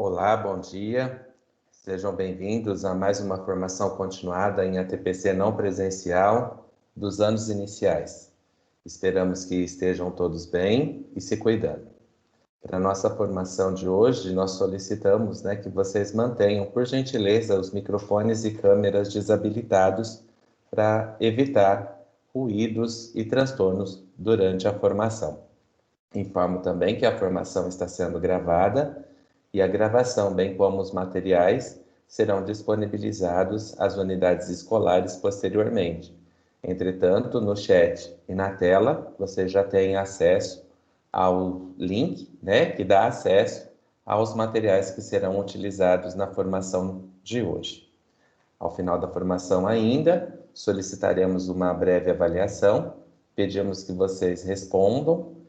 Olá, bom dia. Sejam bem-vindos a mais uma formação continuada em ATPC não presencial dos anos iniciais. Esperamos que estejam todos bem e se cuidando. Para a nossa formação de hoje, nós solicitamos que vocês mantenham, por gentileza, os microfones e câmeras desabilitados para evitar ruídos e transtornos durante a formação. Informo também que a formação está sendo gravada e a gravação, bem como os materiais, serão disponibilizados às unidades escolares posteriormente. Entretanto, no chat e na tela, você já tem acesso ao link, que dá acesso aos materiais que serão utilizados na formação de hoje. Ao final da formação ainda, solicitaremos uma breve avaliação, pedimos que vocês respondam,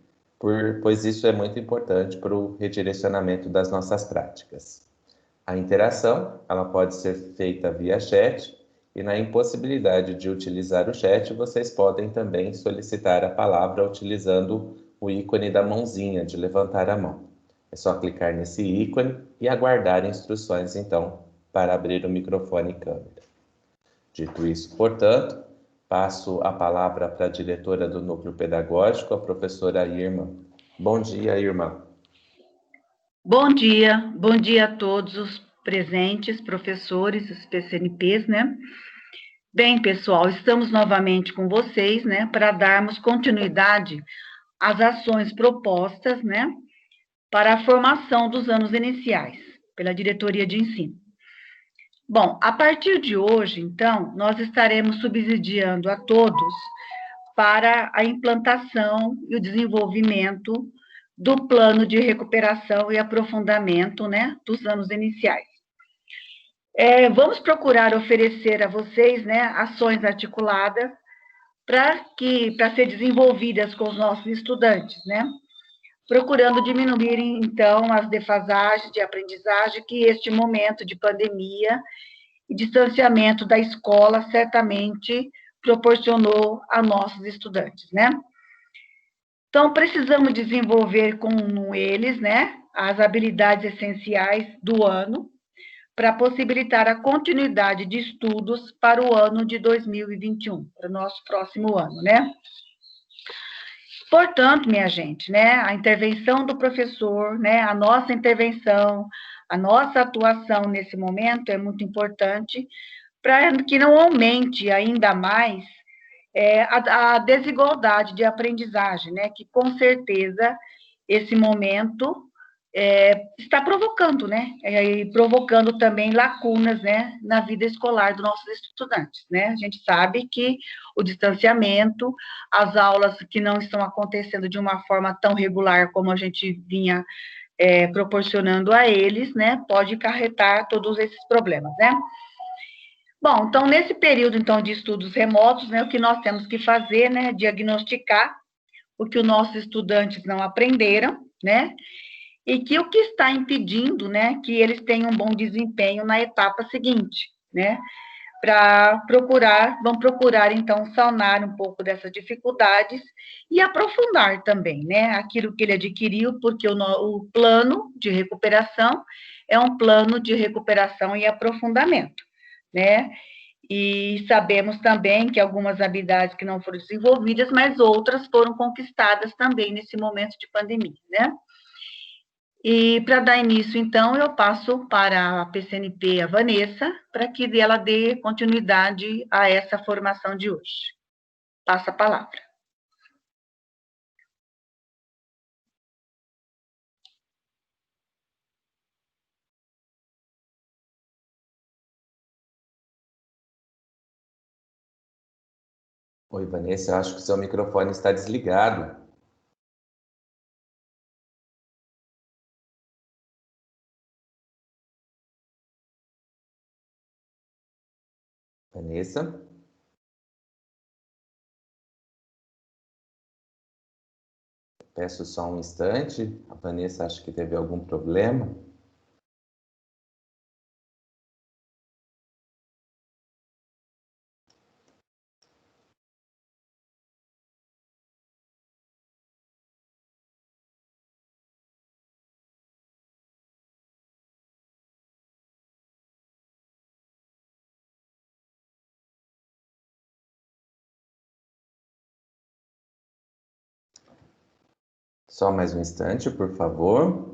pois isso é muito importante para o redirecionamento das nossas práticas. A interação, ela pode ser feita via chat, e na impossibilidade de utilizar o chat, vocês podem também solicitar a palavra utilizando o ícone da mãozinha, de levantar a mão. É só clicar nesse ícone e aguardar instruções, então, para abrir o microfone e câmera. Dito isso, portanto, passo a palavra para a diretora do Núcleo Pedagógico, a professora Irma. Bom dia, Irma. Bom dia a todos os presentes, professores, os PCNPs, Bem, pessoal, estamos novamente com vocês, para darmos continuidade às ações propostas, para a formação dos anos iniciais, pela diretoria de ensino. Bom, a partir de hoje, então, nós estaremos subsidiando a todos para a implantação e o desenvolvimento do plano de recuperação e aprofundamento, dos anos iniciais. Vamos procurar oferecer a vocês, ações articuladas para ser desenvolvidas com os nossos estudantes, procurando diminuir, então, as defasagens de aprendizagem que este momento de pandemia e distanciamento da escola certamente proporcionou a nossos estudantes, Então, precisamos desenvolver com eles, as habilidades essenciais do ano para possibilitar a continuidade de estudos para o ano de 2021, para o nosso próximo ano, Portanto, minha gente, a intervenção do professor, a nossa intervenção, a nossa atuação nesse momento é muito importante para que não aumente ainda mais a desigualdade de aprendizagem, que com certeza esse momento está provocando, e provocando também lacunas, na vida escolar dos nossos estudantes, A gente sabe que o distanciamento, as aulas que não estão acontecendo de uma forma tão regular como a gente vinha proporcionando a eles, pode acarretar todos esses problemas, Bom, então, nesse período, então, de estudos remotos, o que nós temos que fazer, diagnosticar o que os nossos estudantes não aprenderam, e que o que está impedindo, que eles tenham um bom desempenho na etapa seguinte, vão procurar, então, sanar um pouco dessas dificuldades e aprofundar também, aquilo que ele adquiriu, porque o plano de recuperação é um plano de recuperação e aprofundamento, E sabemos também que algumas habilidades que não foram desenvolvidas, mas outras foram conquistadas também nesse momento de pandemia, E para dar início, então, eu passo para a PCNP, a Vanessa, para que ela dê continuidade a essa formação de hoje. Passa a palavra. Oi, Vanessa, eu acho que o seu microfone está desligado. Vanessa? Peço só um instante. A Vanessa acho que teve algum problema. Só mais um instante, por favor.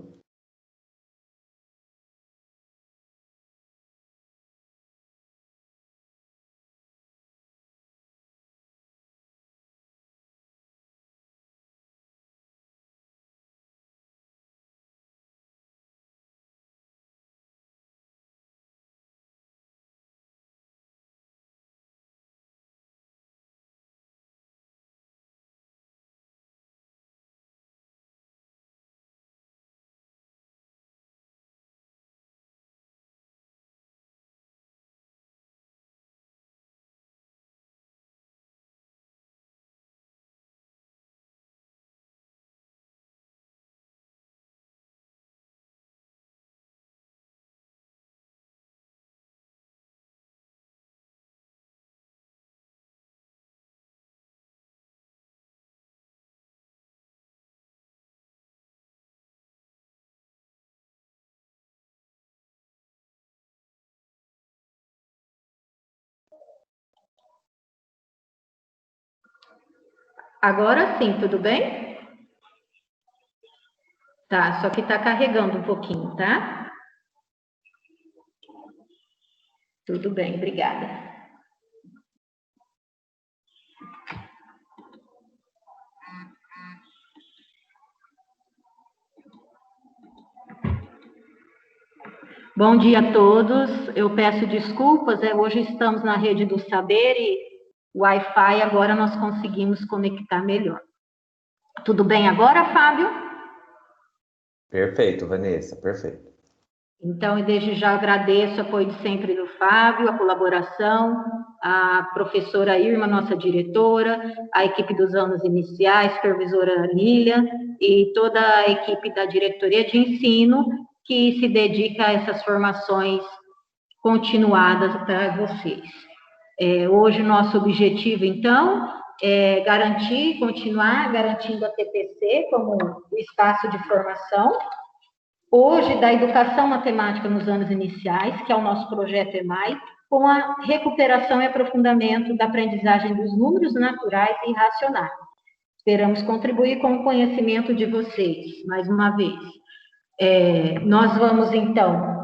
Agora sim, tudo bem? Tá, só que tá carregando um pouquinho, tá? Tudo bem, obrigada. Bom dia a todos. Eu peço desculpas, hoje estamos na rede do saber e o Wi-Fi agora nós conseguimos conectar melhor. Tudo bem agora, Fábio? Perfeito, Vanessa, perfeito. Então, desde já agradeço o apoio de sempre do Fábio, a colaboração, a professora Irma, nossa diretora, a equipe dos anos iniciais, supervisora Lília e toda a equipe da diretoria de ensino que se dedica a essas formações continuadas para vocês. Hoje, nosso objetivo, então, é continuar garantindo a TPC como espaço de formação, hoje, da educação matemática nos anos iniciais, que é o nosso projeto EMAI, com a recuperação e aprofundamento da aprendizagem dos números naturais e racionais. Esperamos contribuir com o conhecimento de vocês, mais uma vez. Nós vamos, então,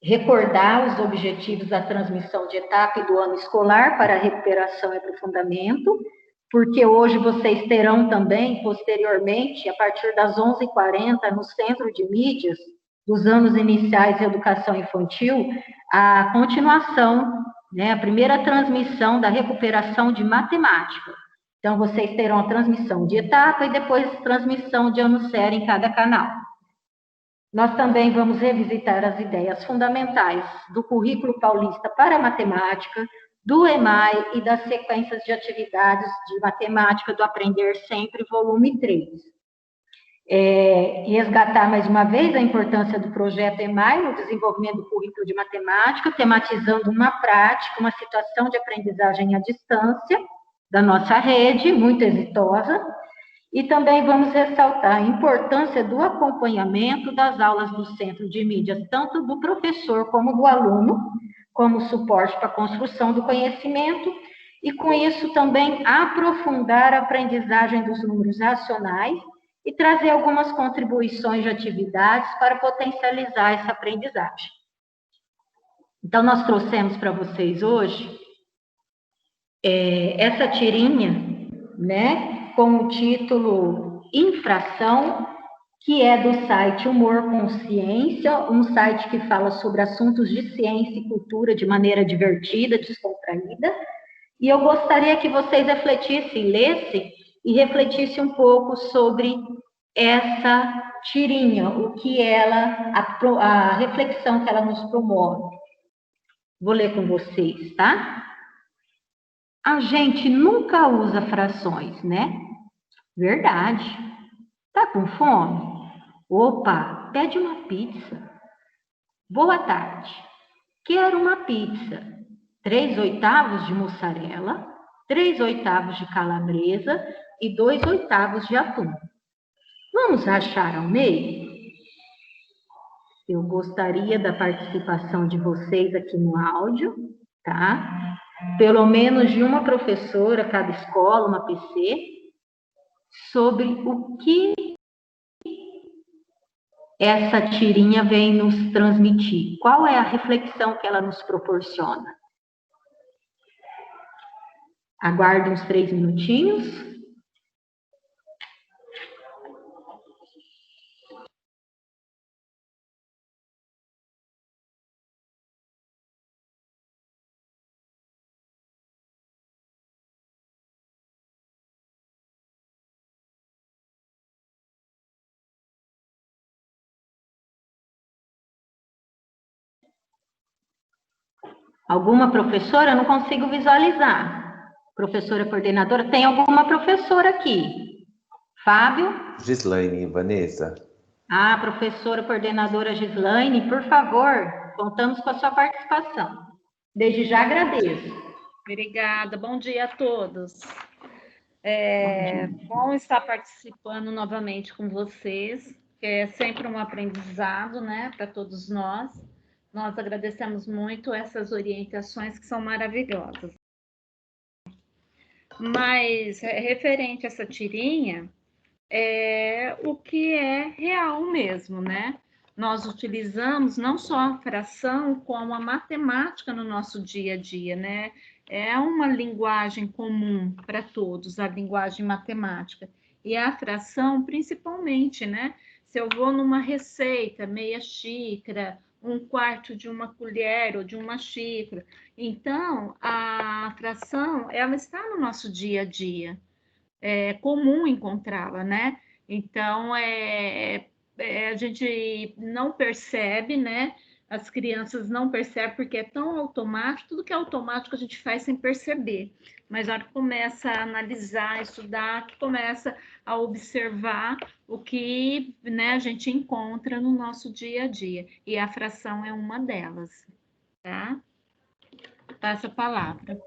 recordar os objetivos da transmissão de etapa e do ano escolar para a recuperação e aprofundamento, porque hoje vocês terão também, posteriormente, a partir das 11h40, no Centro de Mídias dos anos iniciais de educação infantil, a continuação, a primeira transmissão da recuperação de matemática. Então, vocês terão a transmissão de etapa e depois transmissão de ano sério em cada canal. Nós também vamos revisitar as ideias fundamentais do Currículo Paulista para a Matemática, do EMAI e das sequências de atividades de matemática do Aprender Sempre, volume 3. Resgatar mais uma vez a importância do projeto EMAI no desenvolvimento do currículo de matemática, tematizando uma prática, uma situação de aprendizagem à distância da nossa rede, muito exitosa. E também vamos ressaltar a importância do acompanhamento das aulas do Centro de Mídias, tanto do professor como do aluno, como suporte para a construção do conhecimento, e com isso também aprofundar a aprendizagem dos números racionais e trazer algumas contribuições de atividades para potencializar essa aprendizagem. Então, nós trouxemos para vocês hoje essa tirinha, com o título Infração, que é do site Humor Consciência, um site que fala sobre assuntos de ciência e cultura de maneira divertida, descontraída. E eu gostaria que vocês refletissem, lessem e refletissem um pouco sobre essa tirinha, o que ela, a reflexão que ela nos promove. Vou ler com vocês, tá? A gente nunca usa frações, né? Verdade. Tá com fome? Opa, pede uma pizza. Boa tarde. Quero uma pizza. 3/8 de mussarela, 3/8 de calabresa e 2/8 de atum. Vamos rachar ao meio? Eu gostaria da participação de vocês aqui no áudio, tá? Pelo menos de uma professora, cada escola, uma PC, sobre o que essa tirinha vem nos transmitir? Qual é a reflexão que ela nos proporciona? Aguardo uns 3 minutinhos. Alguma professora? Eu não consigo visualizar. Professora coordenadora, tem alguma professora aqui? Fábio? Gislaine e Vanessa. Ah, professora coordenadora Gislaine, por favor, contamos com a sua participação. Desde já agradeço. Obrigada, bom dia a todos. Bom estar participando novamente com vocês, que é sempre um aprendizado, né, para todos nós. Nós agradecemos muito essas orientações que são maravilhosas. Mas, referente a essa tirinha, o que é real mesmo, né? Nós utilizamos não só a fração, como a matemática no nosso dia a dia, né? É uma linguagem comum para todos, a linguagem matemática. E a fração, principalmente, né? Se eu vou numa receita, meia xícara, 1/4 de uma colher ou de uma xícara. Então, a fração, ela está no nosso dia a dia. É comum encontrá-la, né? Então, a gente não percebe, né? As crianças não percebem porque é tão automático, tudo que é automático a gente faz sem perceber. Mas a hora que começa a analisar, estudar, que começa a observar o que, né, a gente encontra no nosso dia a dia. E a fração é uma delas, tá? Passa a palavra.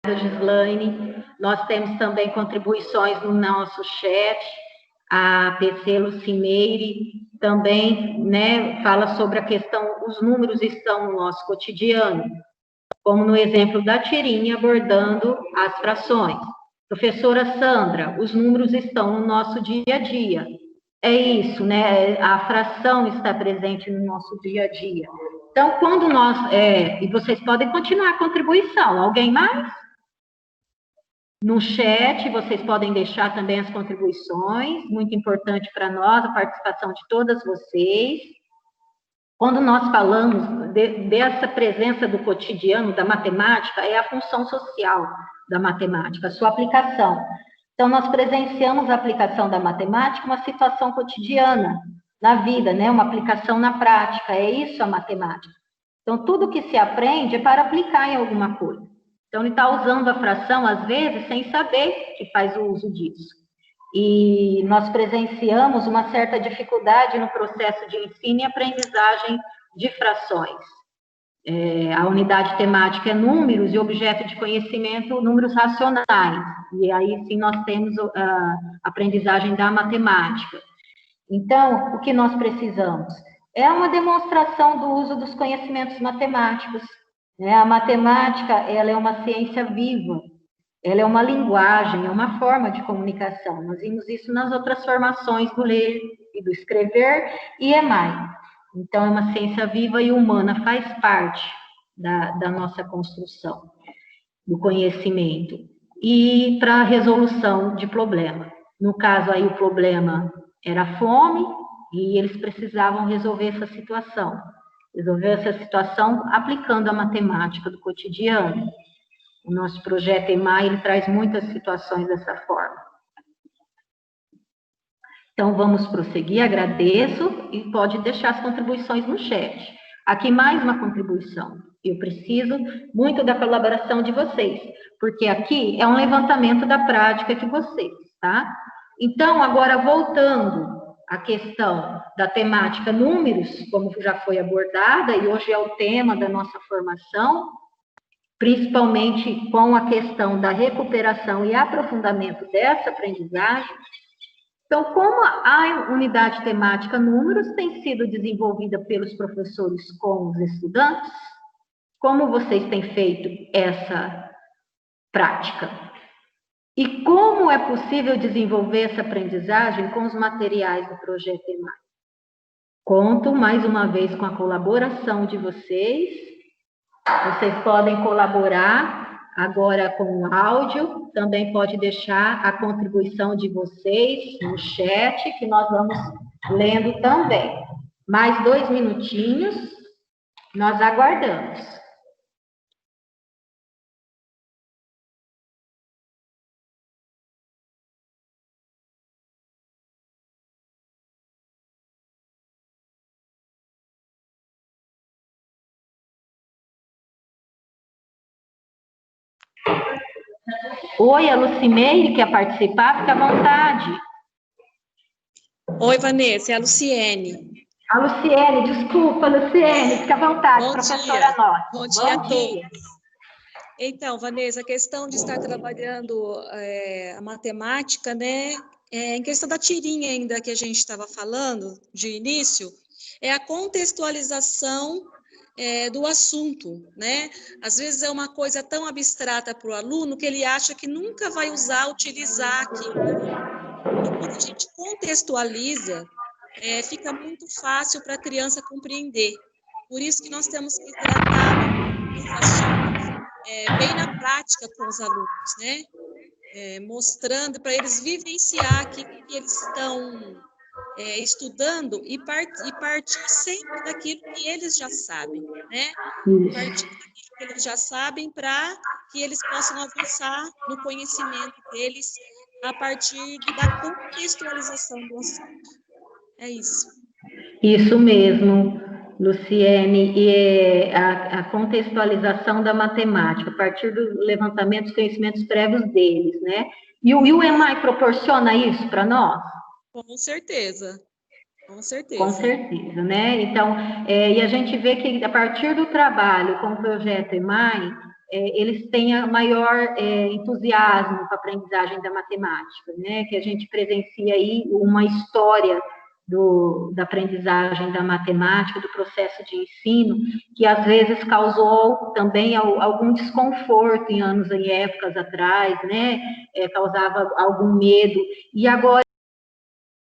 Gislaine, nós temos também contribuições no nosso chat, a PC Lucimeire também, né, fala sobre a questão, os números estão no nosso cotidiano, como no exemplo da tirinha abordando as frações. Professora Sandra, os números estão no nosso dia a dia. É isso, né, a fração está presente no nosso dia a dia. Então, quando nós, e vocês podem continuar a contribuição, alguém mais? No chat, vocês podem deixar também as contribuições, muito importante para nós a participação de todas vocês. Quando nós falamos dessa presença do cotidiano, da matemática, é a função social da matemática, a sua aplicação. Então, nós presenciamos a aplicação da matemática, uma situação cotidiana na vida, né? Uma aplicação na prática, é isso a matemática. Então, tudo que se aprende é para aplicar em alguma coisa. Então, ele está usando a fração, às vezes, sem saber que faz o uso disso. E nós presenciamos uma certa dificuldade no processo de ensino e aprendizagem de frações. A unidade temática é números e objeto de conhecimento, números racionais. E aí, sim, nós temos a aprendizagem da matemática. Então, o que nós precisamos? É uma demonstração do uso dos conhecimentos matemáticos. A matemática, ela é uma ciência viva, ela é uma linguagem, é uma forma de comunicação. Nós vimos isso nas outras formações do ler e do escrever e EMAI. Então, é uma ciência viva e humana, faz parte da nossa construção, do conhecimento. E para a resolução de problema. No caso aí, o problema era fome e eles precisavam resolver essa situação. Resolver essa situação aplicando a matemática do cotidiano. O nosso projeto EMAI, ele traz muitas situações dessa forma. Então, vamos prosseguir, agradeço, e pode deixar as contribuições no chat. Aqui mais uma contribuição. Eu preciso muito da colaboração de vocês, porque aqui é um levantamento da prática de vocês, tá? Então, agora voltando à questão da temática números, como já foi abordada, e hoje é o tema da nossa formação, principalmente com a questão da recuperação e aprofundamento dessa aprendizagem. Então, como a unidade temática números tem sido desenvolvida pelos professores com os estudantes, como vocês têm feito essa prática? E como é possível desenvolver essa aprendizagem com os materiais do Projeto EMAI? Conto mais uma vez com a colaboração de vocês. Vocês podem colaborar agora com o áudio, também pode deixar a contribuição de vocês no chat, que nós vamos lendo também. Mais 2 minutinhos, nós aguardamos. Oi, a Lucimeire quer participar? Fica à vontade. Oi, Vanessa, é a Luciene. A Luciene, desculpa, Luciene, fica à vontade, Bom professora dia. nossa. Bom dia a todos. Então, Vanessa, a questão de estar trabalhando a matemática, né, em questão da tirinha ainda que a gente estava falando de início, é a contextualização do assunto, né? Às vezes é uma coisa tão abstrata para o aluno que ele acha que nunca vai utilizar aquilo. E quando a gente contextualiza, fica muito fácil para a criança compreender. Por isso que nós temos que tratar os assuntos bem na prática com os alunos, né? Mostrando para eles vivenciar aquilo que eles estão estudando e partir sempre daquilo que eles já sabem, né? Partir daquilo que eles já sabem para que eles possam avançar no conhecimento deles a partir da contextualização do assunto. É isso. Isso mesmo, Luciene, e a contextualização da matemática, a partir do levantamento dos conhecimentos prévios deles, né? E o EMAI proporciona isso para nós? Com certeza. Com certeza. Com certeza, né? Então, e a gente vê que a partir do trabalho com o projeto EMAI, eles têm maior entusiasmo com a aprendizagem da matemática, né? Que a gente presencia aí uma história da aprendizagem da matemática, do processo de ensino, que às vezes causou também algum desconforto em épocas atrás, né? Causava algum medo. E agora,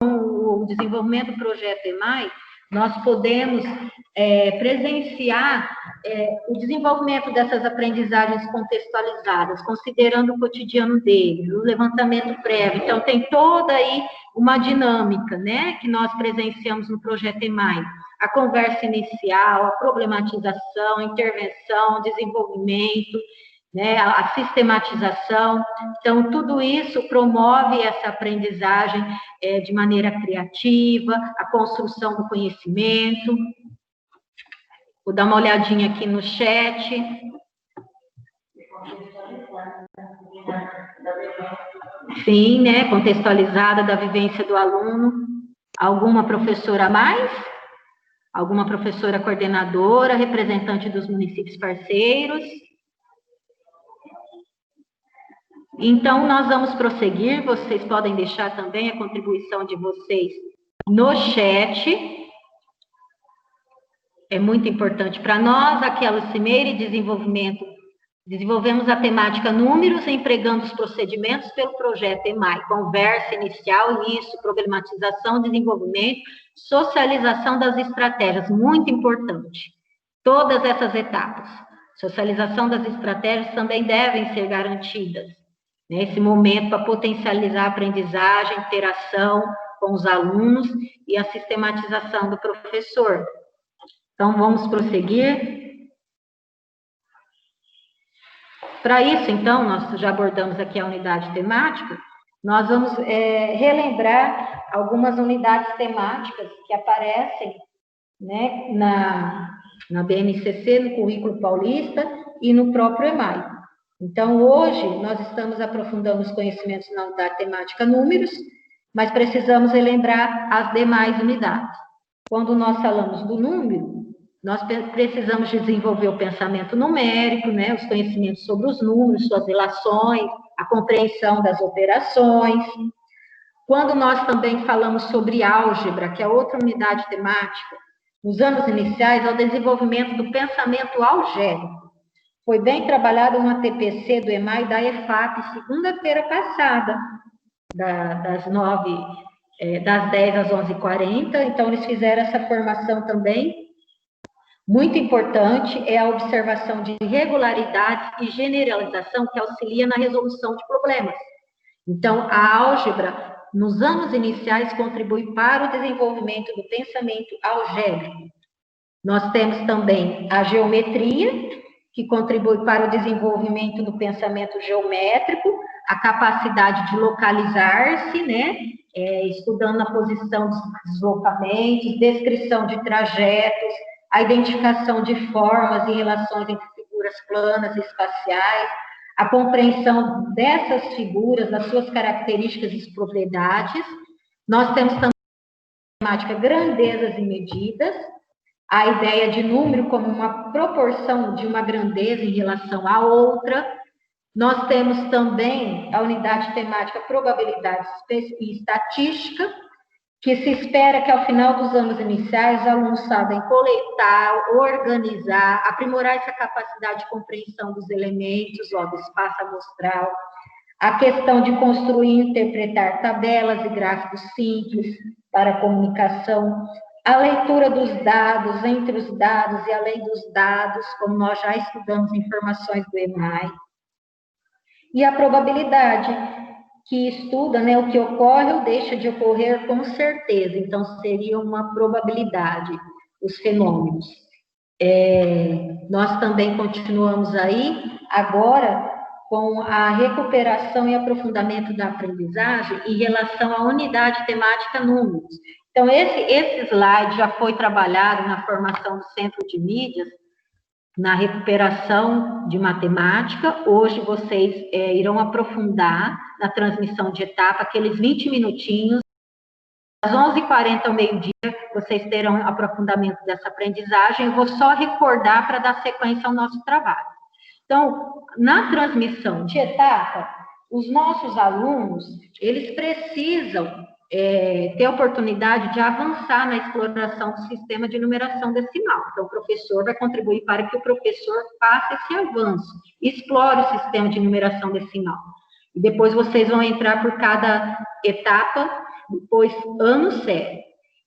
com o desenvolvimento do projeto EMAI, nós podemos presenciar o desenvolvimento dessas aprendizagens contextualizadas, considerando o cotidiano deles, o levantamento prévio. Então, tem toda aí uma dinâmica, né, que nós presenciamos no projeto EMAI. A conversa inicial, a problematização, a intervenção, o desenvolvimento, né, a sistematização. Então, tudo isso promove essa aprendizagem de maneira criativa, a construção do conhecimento. Vou dar uma olhadinha aqui no chat. Sim, né, contextualizada da vivência do aluno. Alguma professora a mais? Alguma professora coordenadora, representante dos municípios parceiros? Então, nós vamos prosseguir, vocês podem deixar também a contribuição de vocês no chat. É muito importante para nós, aqui a Lucimeire, desenvolvemos a temática números, empregando os procedimentos pelo projeto EMAI, conversa inicial, início, problematização, desenvolvimento, socialização das estratégias, muito importante. Todas essas etapas, socialização das estratégias também devem ser garantidas. Nesse momento, para potencializar a aprendizagem, interação com os alunos e a sistematização do professor. Então, vamos prosseguir. Para isso, então, nós já abordamos aqui a unidade temática, nós vamos relembrar algumas unidades temáticas que aparecem, né, na BNCC, no Currículo Paulista e no próprio EMAI. Então, hoje, nós estamos aprofundando os conhecimentos na unidade temática números, mas precisamos relembrar as demais unidades. Quando nós falamos do número, nós precisamos desenvolver o pensamento numérico, né, os conhecimentos sobre os números, suas relações, a compreensão das operações. Quando nós também falamos sobre álgebra, que é outra unidade temática, nos anos iniciais, é o desenvolvimento do pensamento algébrico. Foi bem trabalhado uma TPC do EMAI da EFAP, segunda-feira passada, das 10 às 11h40. Então, eles fizeram essa formação também. Muito importante é a observação de regularidades e generalização que auxilia na resolução de problemas. Então, a álgebra, nos anos iniciais, contribui para o desenvolvimento do pensamento algébrico. Nós temos também a geometria, que contribui para o desenvolvimento do pensamento geométrico, a capacidade de localizar-se, né? Estudando a posição dos deslocamentos, descrição de trajetos, a identificação de formas e relações entre figuras planas e espaciais, a compreensão dessas figuras, das suas características e propriedades. Nós temos também a matemática grandezas e medidas, a ideia de número como uma proporção de uma grandeza em relação à outra. Nós temos também a unidade temática probabilidade e estatística, que se espera que ao final dos anos iniciais os alunos sabem coletar, organizar, aprimorar essa capacidade de compreensão dos elementos, do espaço amostral, a questão de construir e interpretar tabelas e gráficos simples para a comunicação, a leitura dos dados, entre os dados e além dos dados, como nós já estudamos informações do EMAI, e a probabilidade, que estuda, né, o que ocorre ou deixa de ocorrer com certeza. Então, seria uma probabilidade, os fenômenos. Nós também continuamos aí, agora, com a recuperação e aprofundamento da aprendizagem em relação à unidade temática números. Então, esse slide já foi trabalhado na formação do Centro de Mídias, na recuperação de matemática. Hoje vocês irão aprofundar na transmissão de etapa, aqueles 20 minutinhos, às 11h40 ao meio-dia, vocês terão aprofundamento dessa aprendizagem. Eu vou só recordar para dar sequência ao nosso trabalho. Então, na transmissão de etapa, os nossos alunos, eles precisam ter a oportunidade de avançar na exploração do sistema de numeração decimal. Então, o professor vai contribuir para que o professor faça esse avanço, explore o sistema de numeração decimal. E depois vocês vão entrar por cada etapa, depois ano sério.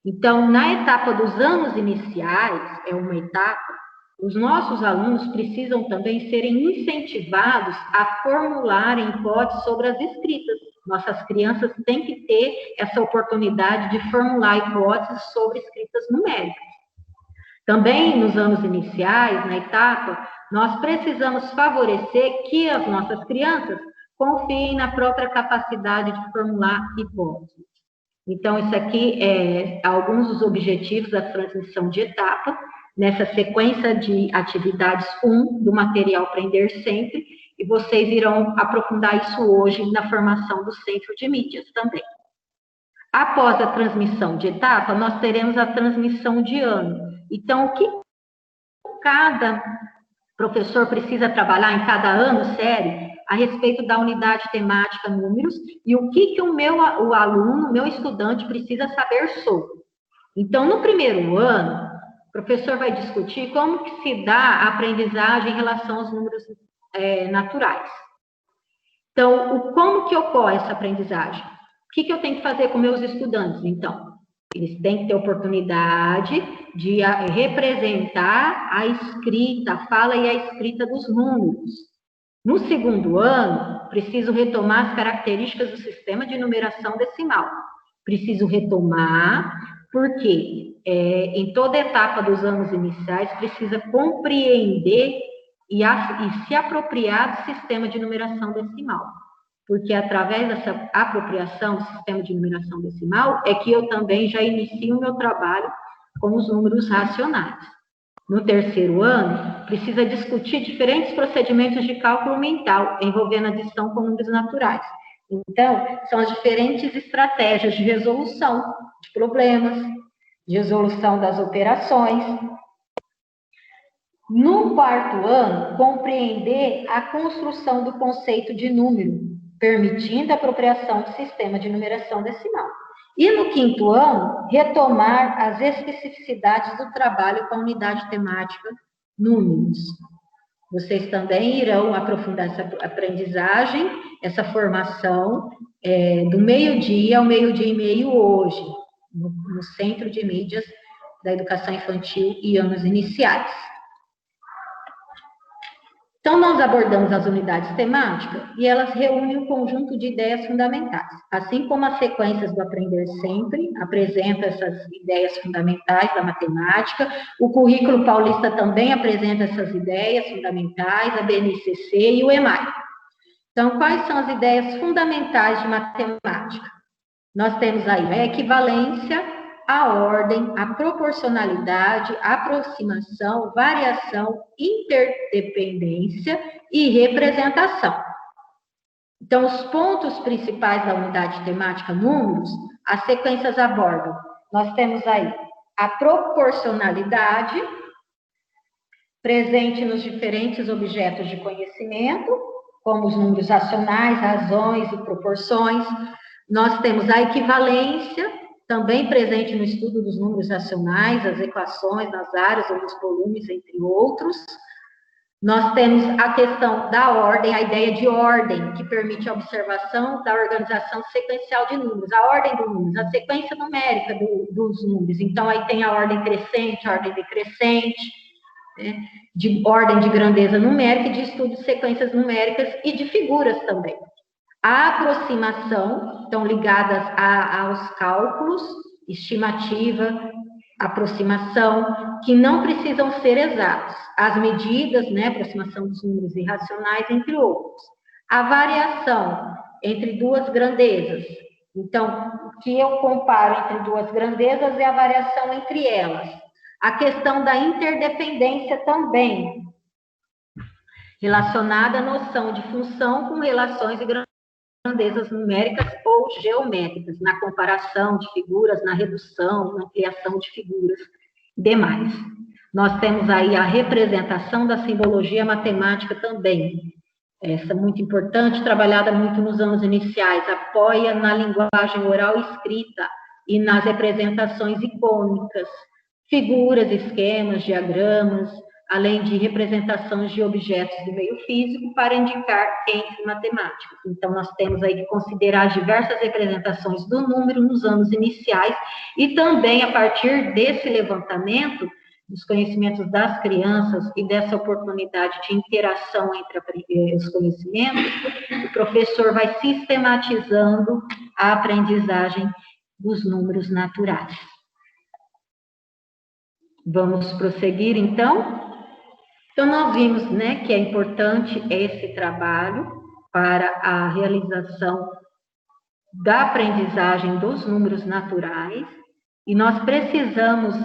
Então, na etapa dos anos iniciais, é uma etapa, os nossos alunos precisam também serem incentivados a formularem hipóteses sobre as escritas. Nossas crianças têm que ter essa oportunidade de formular hipóteses sobre escritas numéricas. Também nos anos iniciais, na etapa, nós precisamos favorecer que as nossas crianças confiem na própria capacidade de formular hipóteses. Então, isso aqui é alguns dos objetivos da transmissão de etapa, nessa sequência de atividades 1 do material Aprender Sempre, e vocês irão aprofundar isso hoje na formação do Centro de Mídias também. Após a transmissão de etapa, nós teremos a transmissão de ano. Então, o que cada professor precisa trabalhar em cada ano série a respeito da unidade temática números e o que o aluno, meu estudante, precisa saber sobre. Então, no primeiro ano, o professor vai discutir como que se dá a aprendizagem em relação aos números naturais. Então, como que ocorre essa aprendizagem? O que eu tenho que fazer com meus estudantes, então? Eles têm que ter oportunidade de representar a escrita, a fala e a escrita dos números. No segundo ano, preciso retomar as características do sistema de numeração decimal. Preciso retomar, porque em toda etapa dos anos iniciais, precisa compreender e se apropriar do sistema de numeração decimal. Porque através dessa apropriação do sistema de numeração decimal, é que eu também já inicio o meu trabalho com os números racionais. No terceiro ano, precisa discutir diferentes procedimentos de cálculo mental, envolvendo adição com números naturais. Então, são as diferentes estratégias de resolução de problemas, de resolução das operações. No quarto ano, compreender a construção do conceito de número, permitindo a apropriação do sistema de numeração decimal. E no quinto ano, retomar as especificidades do trabalho com a unidade temática números. Vocês também irão aprofundar essa aprendizagem, essa formação, do meio-dia ao meio-dia e meio hoje, no Centro de Mídias da Educação Infantil e Anos Iniciais. Então, nós abordamos as unidades temáticas e elas reúnem um conjunto de ideias fundamentais. Assim como as sequências do Aprender Sempre apresentam essas ideias fundamentais da matemática, o Currículo Paulista também apresenta essas ideias fundamentais, a BNCC e o EMAI. Então, quais são as ideias fundamentais de matemática? Nós temos aí a equivalência, a ordem, a proporcionalidade, a aproximação, variação, interdependência e representação. Então, os pontos principais da unidade temática números, as sequências abordam. Nós temos aí a proporcionalidade, presente nos diferentes objetos de conhecimento, como os números racionais, razões e proporções. Nós temos a equivalência, também presente no estudo dos números racionais, as equações nas áreas ou nos volumes, entre outros. Nós temos a questão da ordem, a ideia de ordem, que permite a observação da organização sequencial de números, a ordem dos números, a sequência numérica dos números. Então, aí tem a ordem crescente, a ordem decrescente, né, de ordem de grandeza numérica e de estudo de sequências numéricas e de figuras também. A aproximação, então, ligadas aos cálculos, estimativa, aproximação, que não precisam ser exatos. As medidas, né, aproximação dos números irracionais, entre outros. A variação entre duas grandezas. Então, o que eu comparo entre duas grandezas é a variação entre elas. A questão da interdependência também, relacionada à noção de função com relações e grandezas numéricas ou geométricas, na comparação de figuras, na redução, na criação de figuras e demais. Nós temos aí a representação da simbologia matemática também. Essa é muito importante, trabalhada muito nos anos iniciais, apoia na linguagem oral e escrita e nas representações icônicas, figuras, esquemas, diagramas, além de representações de objetos do meio físico para indicar entes matemáticos. Então, nós temos aí que considerar diversas representações do número nos anos iniciais e também, a partir desse levantamento dos conhecimentos das crianças e dessa oportunidade de interação entre os conhecimentos, o professor vai sistematizando a aprendizagem dos números naturais. Vamos prosseguir, então? Então, nós vimos, né, que é importante esse trabalho para a realização da aprendizagem dos números naturais, e nós precisamos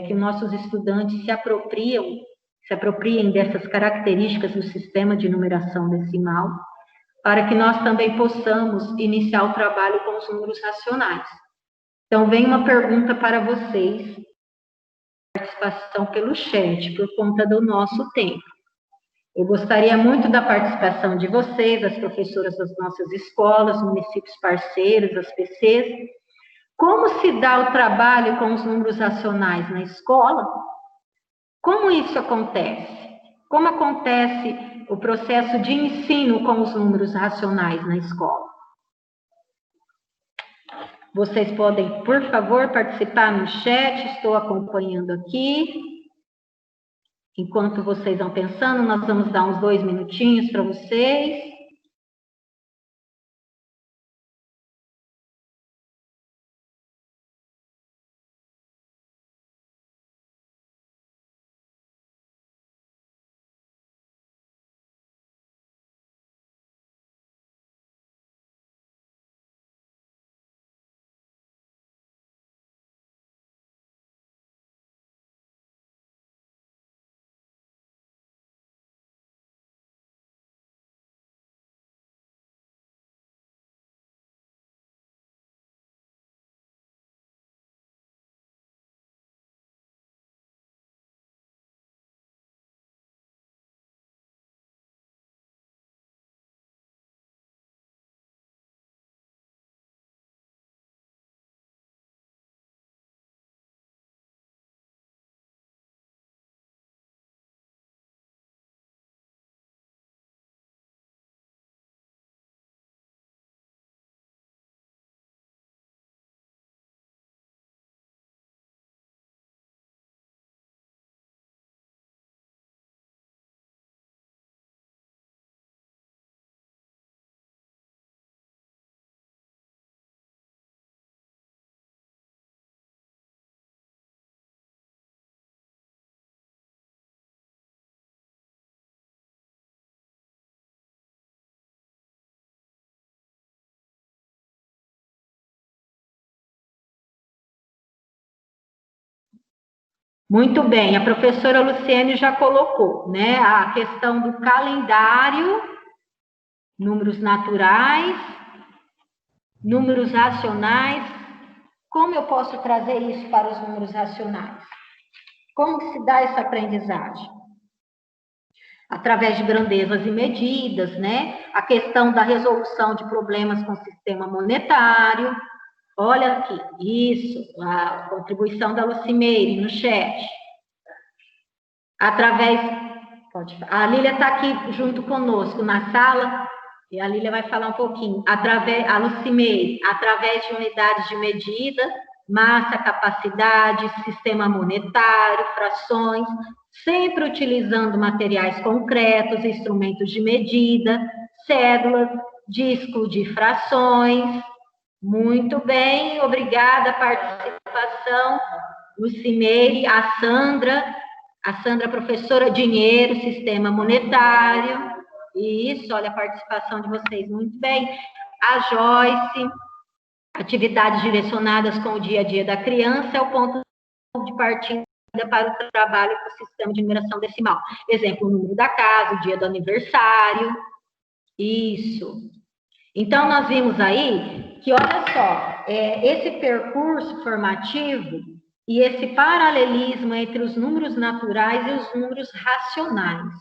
que nossos estudantes se apropriem dessas características do sistema de numeração decimal, para que nós também possamos iniciar o trabalho com os números racionais. Então, vem uma pergunta para vocês, participação pelo chat, por conta do nosso tempo. Eu gostaria muito da participação de vocês, das professoras das nossas escolas, municípios parceiros, as PCs. Como se dá o trabalho com os números racionais na escola? Como isso acontece? Como acontece o processo de ensino com os números racionais na escola? Vocês podem, por favor, participar no chat, estou acompanhando aqui. Enquanto vocês vão pensando, nós vamos dar uns 2 minutinhos para vocês. Muito bem, a professora Luciene já colocou, né, a questão do calendário, números naturais, números racionais. Como eu posso trazer isso para os números racionais? Como que se dá essa aprendizagem? Através de grandezas e medidas, né? A questão da resolução de problemas com o sistema monetário. Olha aqui, isso, a contribuição da Lucimeire no chat. Através, a Lília está aqui junto conosco na sala, e a Lília vai falar um pouquinho. A Lucimeire, através de unidades de medida, massa, capacidade, sistema monetário, frações, sempre utilizando materiais concretos, instrumentos de medida, cédulas, disco de frações. Muito bem, obrigada a participação, Lucimeire, a Sandra, professora dinheiro, sistema monetário. Isso, olha a participação de vocês, muito bem. A Joyce, atividades direcionadas com o dia a dia da criança, é o ponto de partida para o trabalho com o sistema de numeração decimal. Exemplo, o número da casa, o dia do aniversário. Isso. Então, nós vimos aí que, olha só, esse percurso formativo e esse paralelismo entre os números naturais e os números racionais.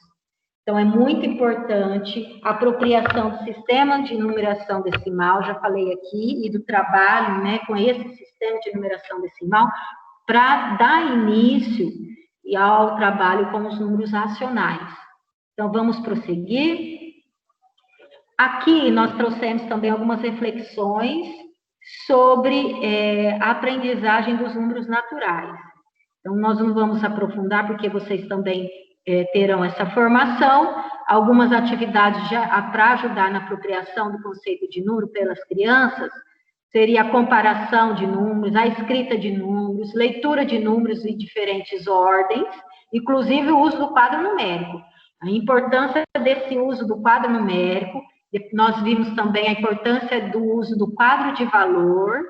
Então, é muito importante a apropriação do sistema de numeração decimal, já falei aqui, e do trabalho, né, com esse sistema de numeração decimal, para dar início ao trabalho com os números racionais. Então, vamos prosseguir. Aqui, nós trouxemos também algumas reflexões sobre a aprendizagem dos números naturais. Então, nós não vamos aprofundar, porque vocês também terão essa formação. Algumas atividades para ajudar na apropriação do conceito de número pelas crianças seria a comparação de números, a escrita de números, leitura de números em diferentes ordens, inclusive o uso do quadro numérico. A importância desse uso do quadro numérico, nós vimos também a importância do uso do quadro de valor,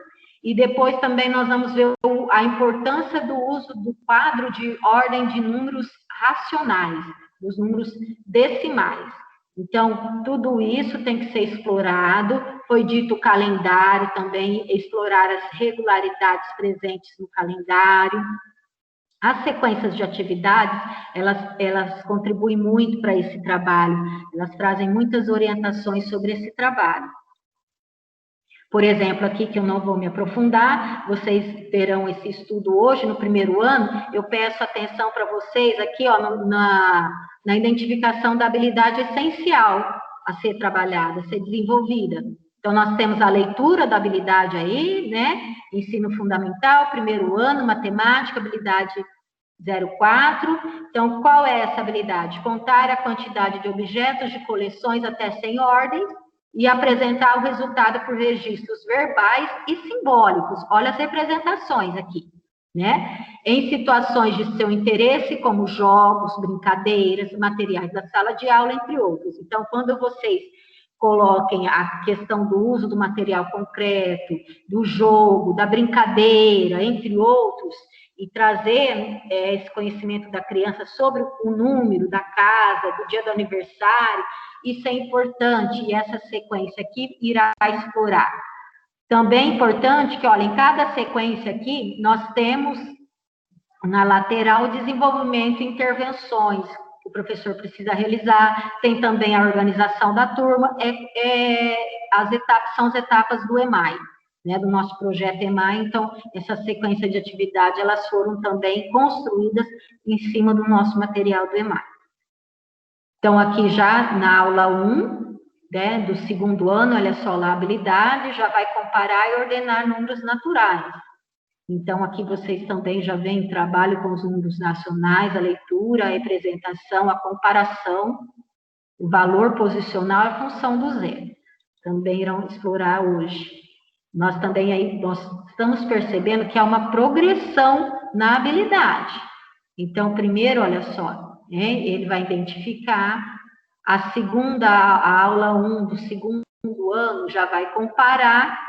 e depois também nós vamos ver a importância do uso do quadro de ordem de números racionais, dos números decimais. Então, tudo isso tem que ser explorado. Foi dito o calendário também, explorar as regularidades presentes no calendário. As sequências de atividades, elas contribuem muito para esse trabalho, elas trazem muitas orientações sobre esse trabalho. Por exemplo, aqui que eu não vou me aprofundar, vocês terão esse estudo hoje, no primeiro ano, eu peço atenção para vocês aqui, ó, na identificação da habilidade essencial a ser trabalhada, a ser desenvolvida. Então, nós temos a leitura da habilidade aí, né? Ensino fundamental, primeiro ano, matemática, habilidade 04. Então, qual é essa habilidade? Contar a quantidade de objetos de coleções até 100 ordens e apresentar o resultado por registros verbais e simbólicos. Olha as representações aqui, né? Em situações de seu interesse, como jogos, brincadeiras, materiais da sala de aula, entre outros. Então, quando vocês coloquem a questão do uso do material concreto, do jogo, da brincadeira, entre outros, e trazer esse conhecimento da criança sobre o número da casa, do dia do aniversário, isso é importante, e essa sequência aqui irá explorar. Também é importante que, olha, em cada sequência aqui, nós temos na lateral desenvolvimento e intervenções que o professor precisa realizar, tem também a organização da turma, são as etapas do EMAI, né, do nosso projeto EMAI. Então, essa sequência de atividade, elas foram também construídas em cima do nosso material do EMAI. Então, aqui já na aula 1, né, do segundo ano, olha só lá a habilidade, já vai comparar e ordenar números naturais. Então, aqui vocês também já veem trabalho com os números nacionais, a leitura, a representação, a comparação, o valor posicional e a função do zero. Também irão explorar hoje. Nós também aí, nós estamos percebendo que há uma progressão na habilidade. Então, primeiro, olha só, ele vai identificar, a aula 1 do segundo ano já vai comparar,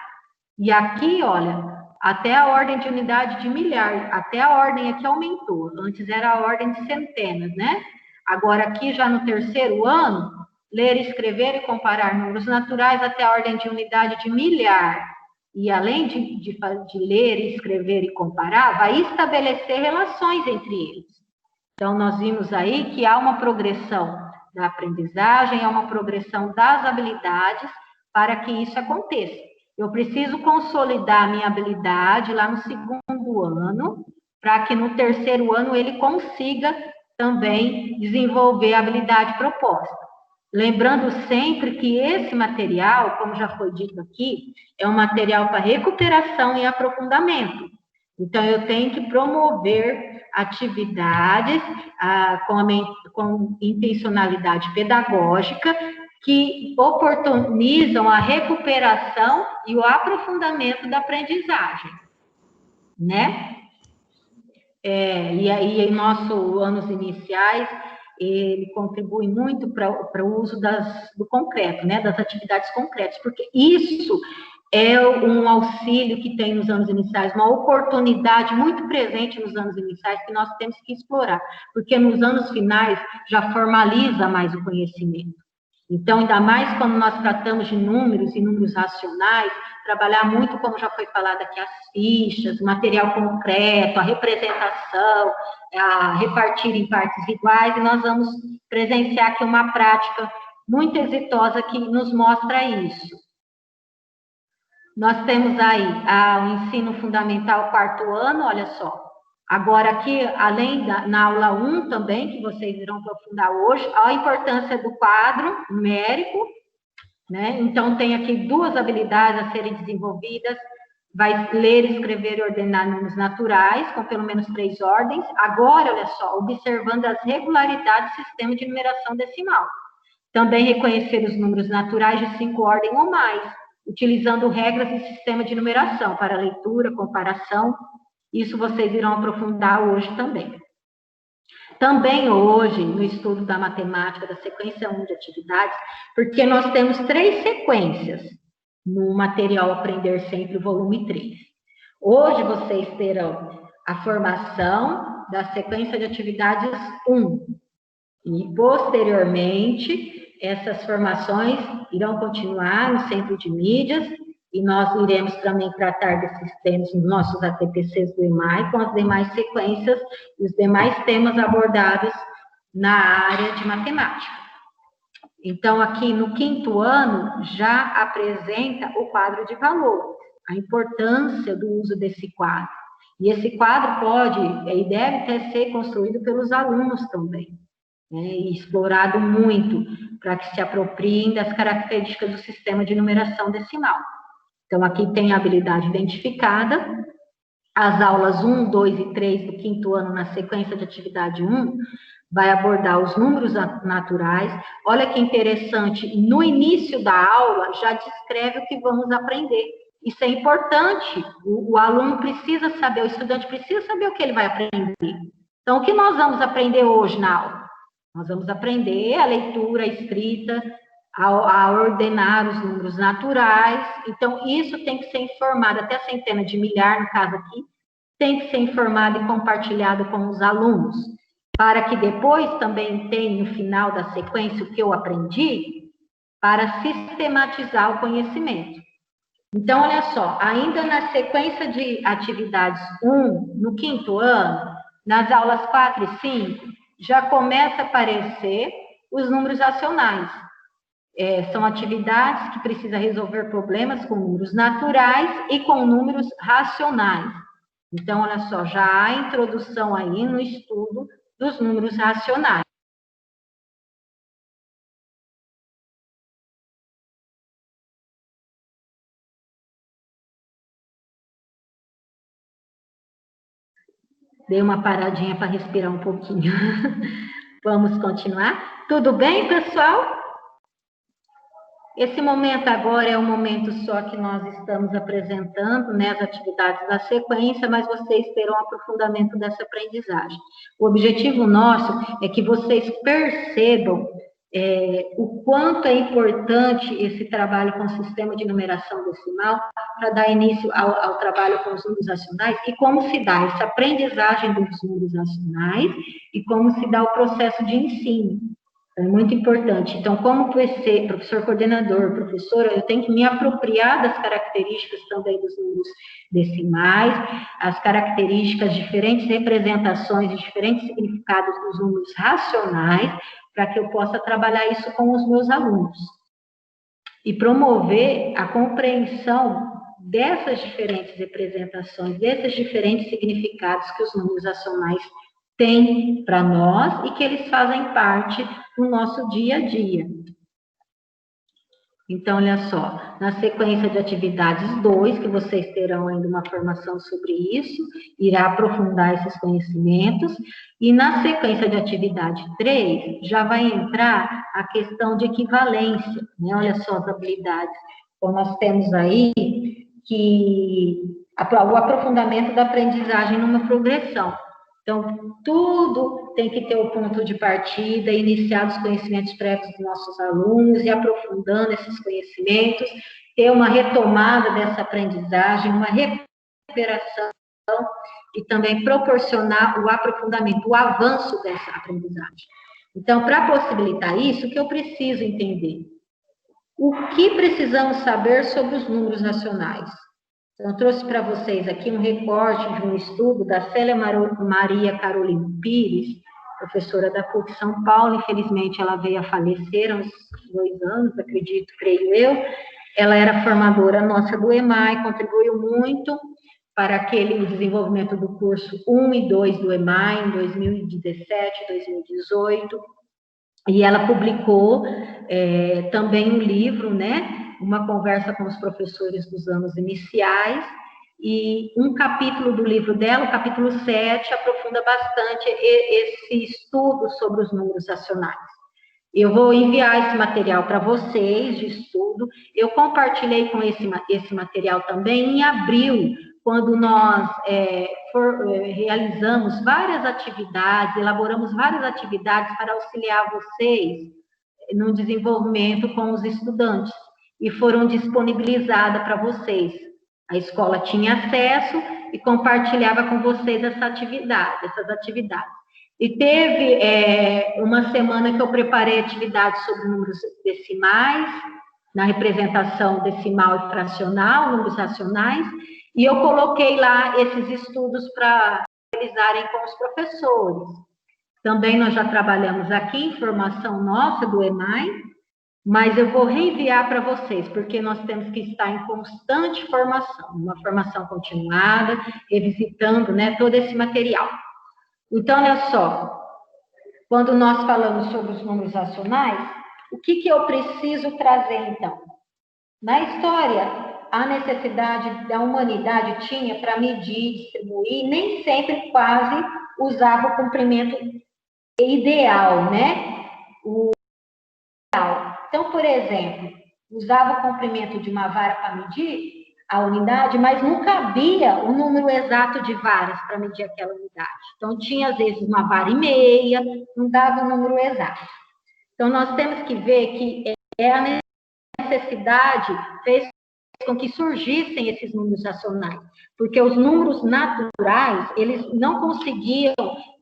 e aqui, olha, até a ordem de unidade de milhar, até a ordem aqui aumentou. Antes era a ordem de centenas, né? Agora aqui, já no terceiro ano, ler, escrever e comparar números naturais até a ordem de unidade de milhar. E além de ler, escrever e comparar, vai estabelecer relações entre eles. Então, nós vimos aí que há uma progressão da aprendizagem, há uma progressão das habilidades para que isso aconteça. Eu preciso consolidar a minha habilidade lá no segundo ano, para que no terceiro ano ele consiga também desenvolver a habilidade proposta. Lembrando sempre que esse material, como já foi dito aqui, é um material para recuperação e aprofundamento. Então, eu tenho que promover atividades com intencionalidade pedagógica que oportunizam a recuperação e o aprofundamento da aprendizagem, né? E aí, em nossos anos iniciais, ele contribui muito para o uso do concreto, né? Das atividades concretas, porque isso é um auxílio que tem nos anos iniciais, uma oportunidade muito presente nos anos iniciais que nós temos que explorar, porque nos anos finais já formaliza mais o conhecimento. Então, ainda mais quando nós tratamos de números e números racionais, trabalhar muito, como já foi falado aqui, as fichas, o material concreto, a representação, a repartir em partes iguais, e nós vamos presenciar aqui uma prática muito exitosa que nos mostra isso. Nós temos aí o ensino fundamental quarto ano, olha só. Agora aqui, na aula 1 também, que vocês irão aprofundar hoje, a importância do quadro numérico, né? Então, tem aqui 2 habilidades a serem desenvolvidas, vai ler, escrever e ordenar números naturais, com pelo menos 3 ordens. Agora, olha só, observando as regularidades do sistema de numeração decimal. Também reconhecer os números naturais de 5 ordens ou mais, utilizando regras e sistema de numeração para leitura, comparação. Isso vocês irão aprofundar hoje também. Também hoje, no estudo da matemática, da sequência 1 de atividades, porque nós temos 3 sequências no material Aprender Sempre, volume 3. Hoje vocês terão a formação da sequência de atividades 1. E, posteriormente, essas formações irão continuar no Centro de Mídias, e nós iremos também tratar desses temas nos nossos ATPCs do EMAI, com as demais sequências e os demais temas abordados na área de matemática. Então, aqui no 5º ano, já apresenta o quadro de valores, a importância do uso desse quadro. E esse quadro pode e deve ser construído pelos alunos também, né, e explorado muito para que se apropriem das características do sistema de numeração decimal. Então, aqui tem a habilidade identificada, as aulas 1, 2 e 3 do 5º ano, na sequência de atividade 1, vai abordar os números naturais. Olha que interessante, no início da aula, já descreve o que vamos aprender. Isso é importante, o aluno precisa saber, o estudante precisa saber o que ele vai aprender. Então, o que nós vamos aprender hoje na aula? Nós vamos aprender a leitura, a escrita, a ordenar os números naturais. Então, isso tem que ser informado, até a centena de milhar, no caso aqui, tem que ser informado e compartilhado com os alunos, para que depois também tenha, no final da sequência, o que eu aprendi, para sistematizar o conhecimento. Então, olha só, ainda na sequência de atividades 1, no 5º ano, nas aulas 4 e 5, já começa a aparecer os números racionais. São atividades que precisam resolver problemas com números naturais e com números racionais. Então, olha só, já há introdução aí no estudo dos números racionais. Dei uma paradinha para respirar um pouquinho. Vamos continuar? Tudo bem, pessoal? Esse momento agora é um momento só que nós estamos apresentando, né, as atividades da sequência, mas vocês terão aprofundamento dessa aprendizagem. O objetivo nosso é que vocês percebam o quanto é importante esse trabalho com o sistema de numeração decimal para dar início ao trabalho com os números racionais e como se dá essa aprendizagem dos números racionais e como se dá o processo de ensino. É muito importante. Então, como professor coordenador, professora, eu tenho que me apropriar das características também dos números decimais, as características, diferentes representações e diferentes significados dos números racionais, para que eu possa trabalhar isso com os meus alunos. E promover a compreensão dessas diferentes representações, desses diferentes significados que os números racionais têm para nós e que eles fazem parte do nosso dia a dia. Então, olha só, na sequência de atividades 2, que vocês terão ainda uma formação sobre isso, irá aprofundar esses conhecimentos, e na sequência de atividade 3, já vai entrar a questão de equivalência, né? Olha só as habilidades. Então, nós temos aí que o aprofundamento da aprendizagem numa progressão. Então, tudo tem que ter o ponto de partida, iniciar os conhecimentos prévios dos nossos alunos e aprofundando esses conhecimentos, ter uma retomada dessa aprendizagem, uma recuperação e também proporcionar o aprofundamento, o avanço dessa aprendizagem. Então, para possibilitar isso, o que eu preciso entender? O que precisamos saber sobre os números racionais? Eu trouxe para vocês aqui um recorte de um estudo da Célia Maria Carolina Pires, professora da PUC São Paulo. Infelizmente, ela veio a falecer há uns 2 anos, acredito, creio eu. Ela era formadora nossa do EMAI, contribuiu muito para aquele desenvolvimento do curso 1 e 2 do EMAI, em 2017, 2018. E ela publicou também um livro, né? Uma conversa com os professores dos anos iniciais, e um capítulo do livro dela, o capítulo 7, aprofunda bastante esse estudo sobre os números racionais. Eu vou enviar esse material para vocês, de estudo. Eu compartilhei com esse material também em abril, quando nós realizamos várias atividades, elaboramos várias atividades para auxiliar vocês no desenvolvimento com os estudantes, e foram disponibilizadas para vocês. A escola tinha acesso e compartilhava com vocês essas atividades. E teve uma semana que eu preparei atividades sobre números decimais, na representação decimal e fracional, números racionais, e eu coloquei lá esses estudos para realizarem com os professores. Também nós já trabalhamos aqui, informação nossa do EMAI, mas eu vou reenviar para vocês, porque nós temos que estar em constante formação, uma formação continuada, revisitando, né, todo esse material. Então, olha só, quando nós falamos sobre os números racionais, o que eu preciso trazer, então? Na história, a necessidade da humanidade tinha para medir, distribuir, nem sempre quase usava o comprimento ideal, né? Então, por exemplo, usava o comprimento de uma vara para medir a unidade, mas não cabia o número exato de varas para medir aquela unidade. Então, tinha, às vezes, uma vara e meia, não dava o número exato. Então, nós temos que ver que a necessidade fez com que surgissem esses números racionais, porque os números naturais, eles não conseguiam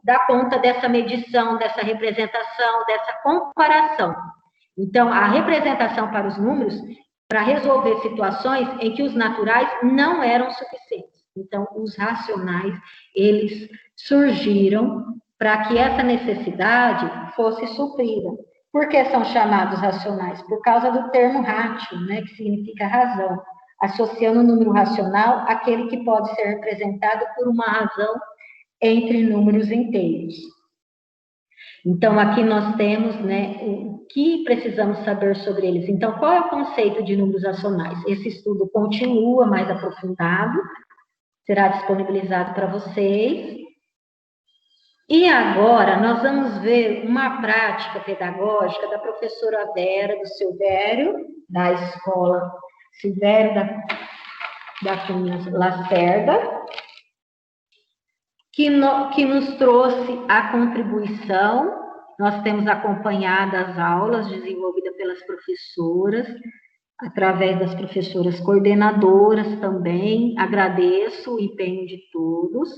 dar conta dessa medição, dessa representação, dessa comparação. Então, a representação para os números, para resolver situações em que os naturais não eram suficientes. Então, os racionais, eles surgiram para que essa necessidade fosse suprida. Por que são chamados racionais? Por causa do termo ratio, né, que significa razão, associando o número racional àquele que pode ser representado por uma razão entre números inteiros. Então, aqui nós temos, né, o que precisamos saber sobre eles. Então, qual é o conceito de números racionais? Esse estudo continua mais aprofundado, será disponibilizado para vocês. E agora, nós vamos ver uma prática pedagógica da professora Vera, do Silvério, da escola Silvério da Cunha Lacerda, que nos trouxe a contribuição Nós temos acompanhado as aulas desenvolvidas pelas professoras, através das professoras coordenadoras também. Agradeço o empenho de todos.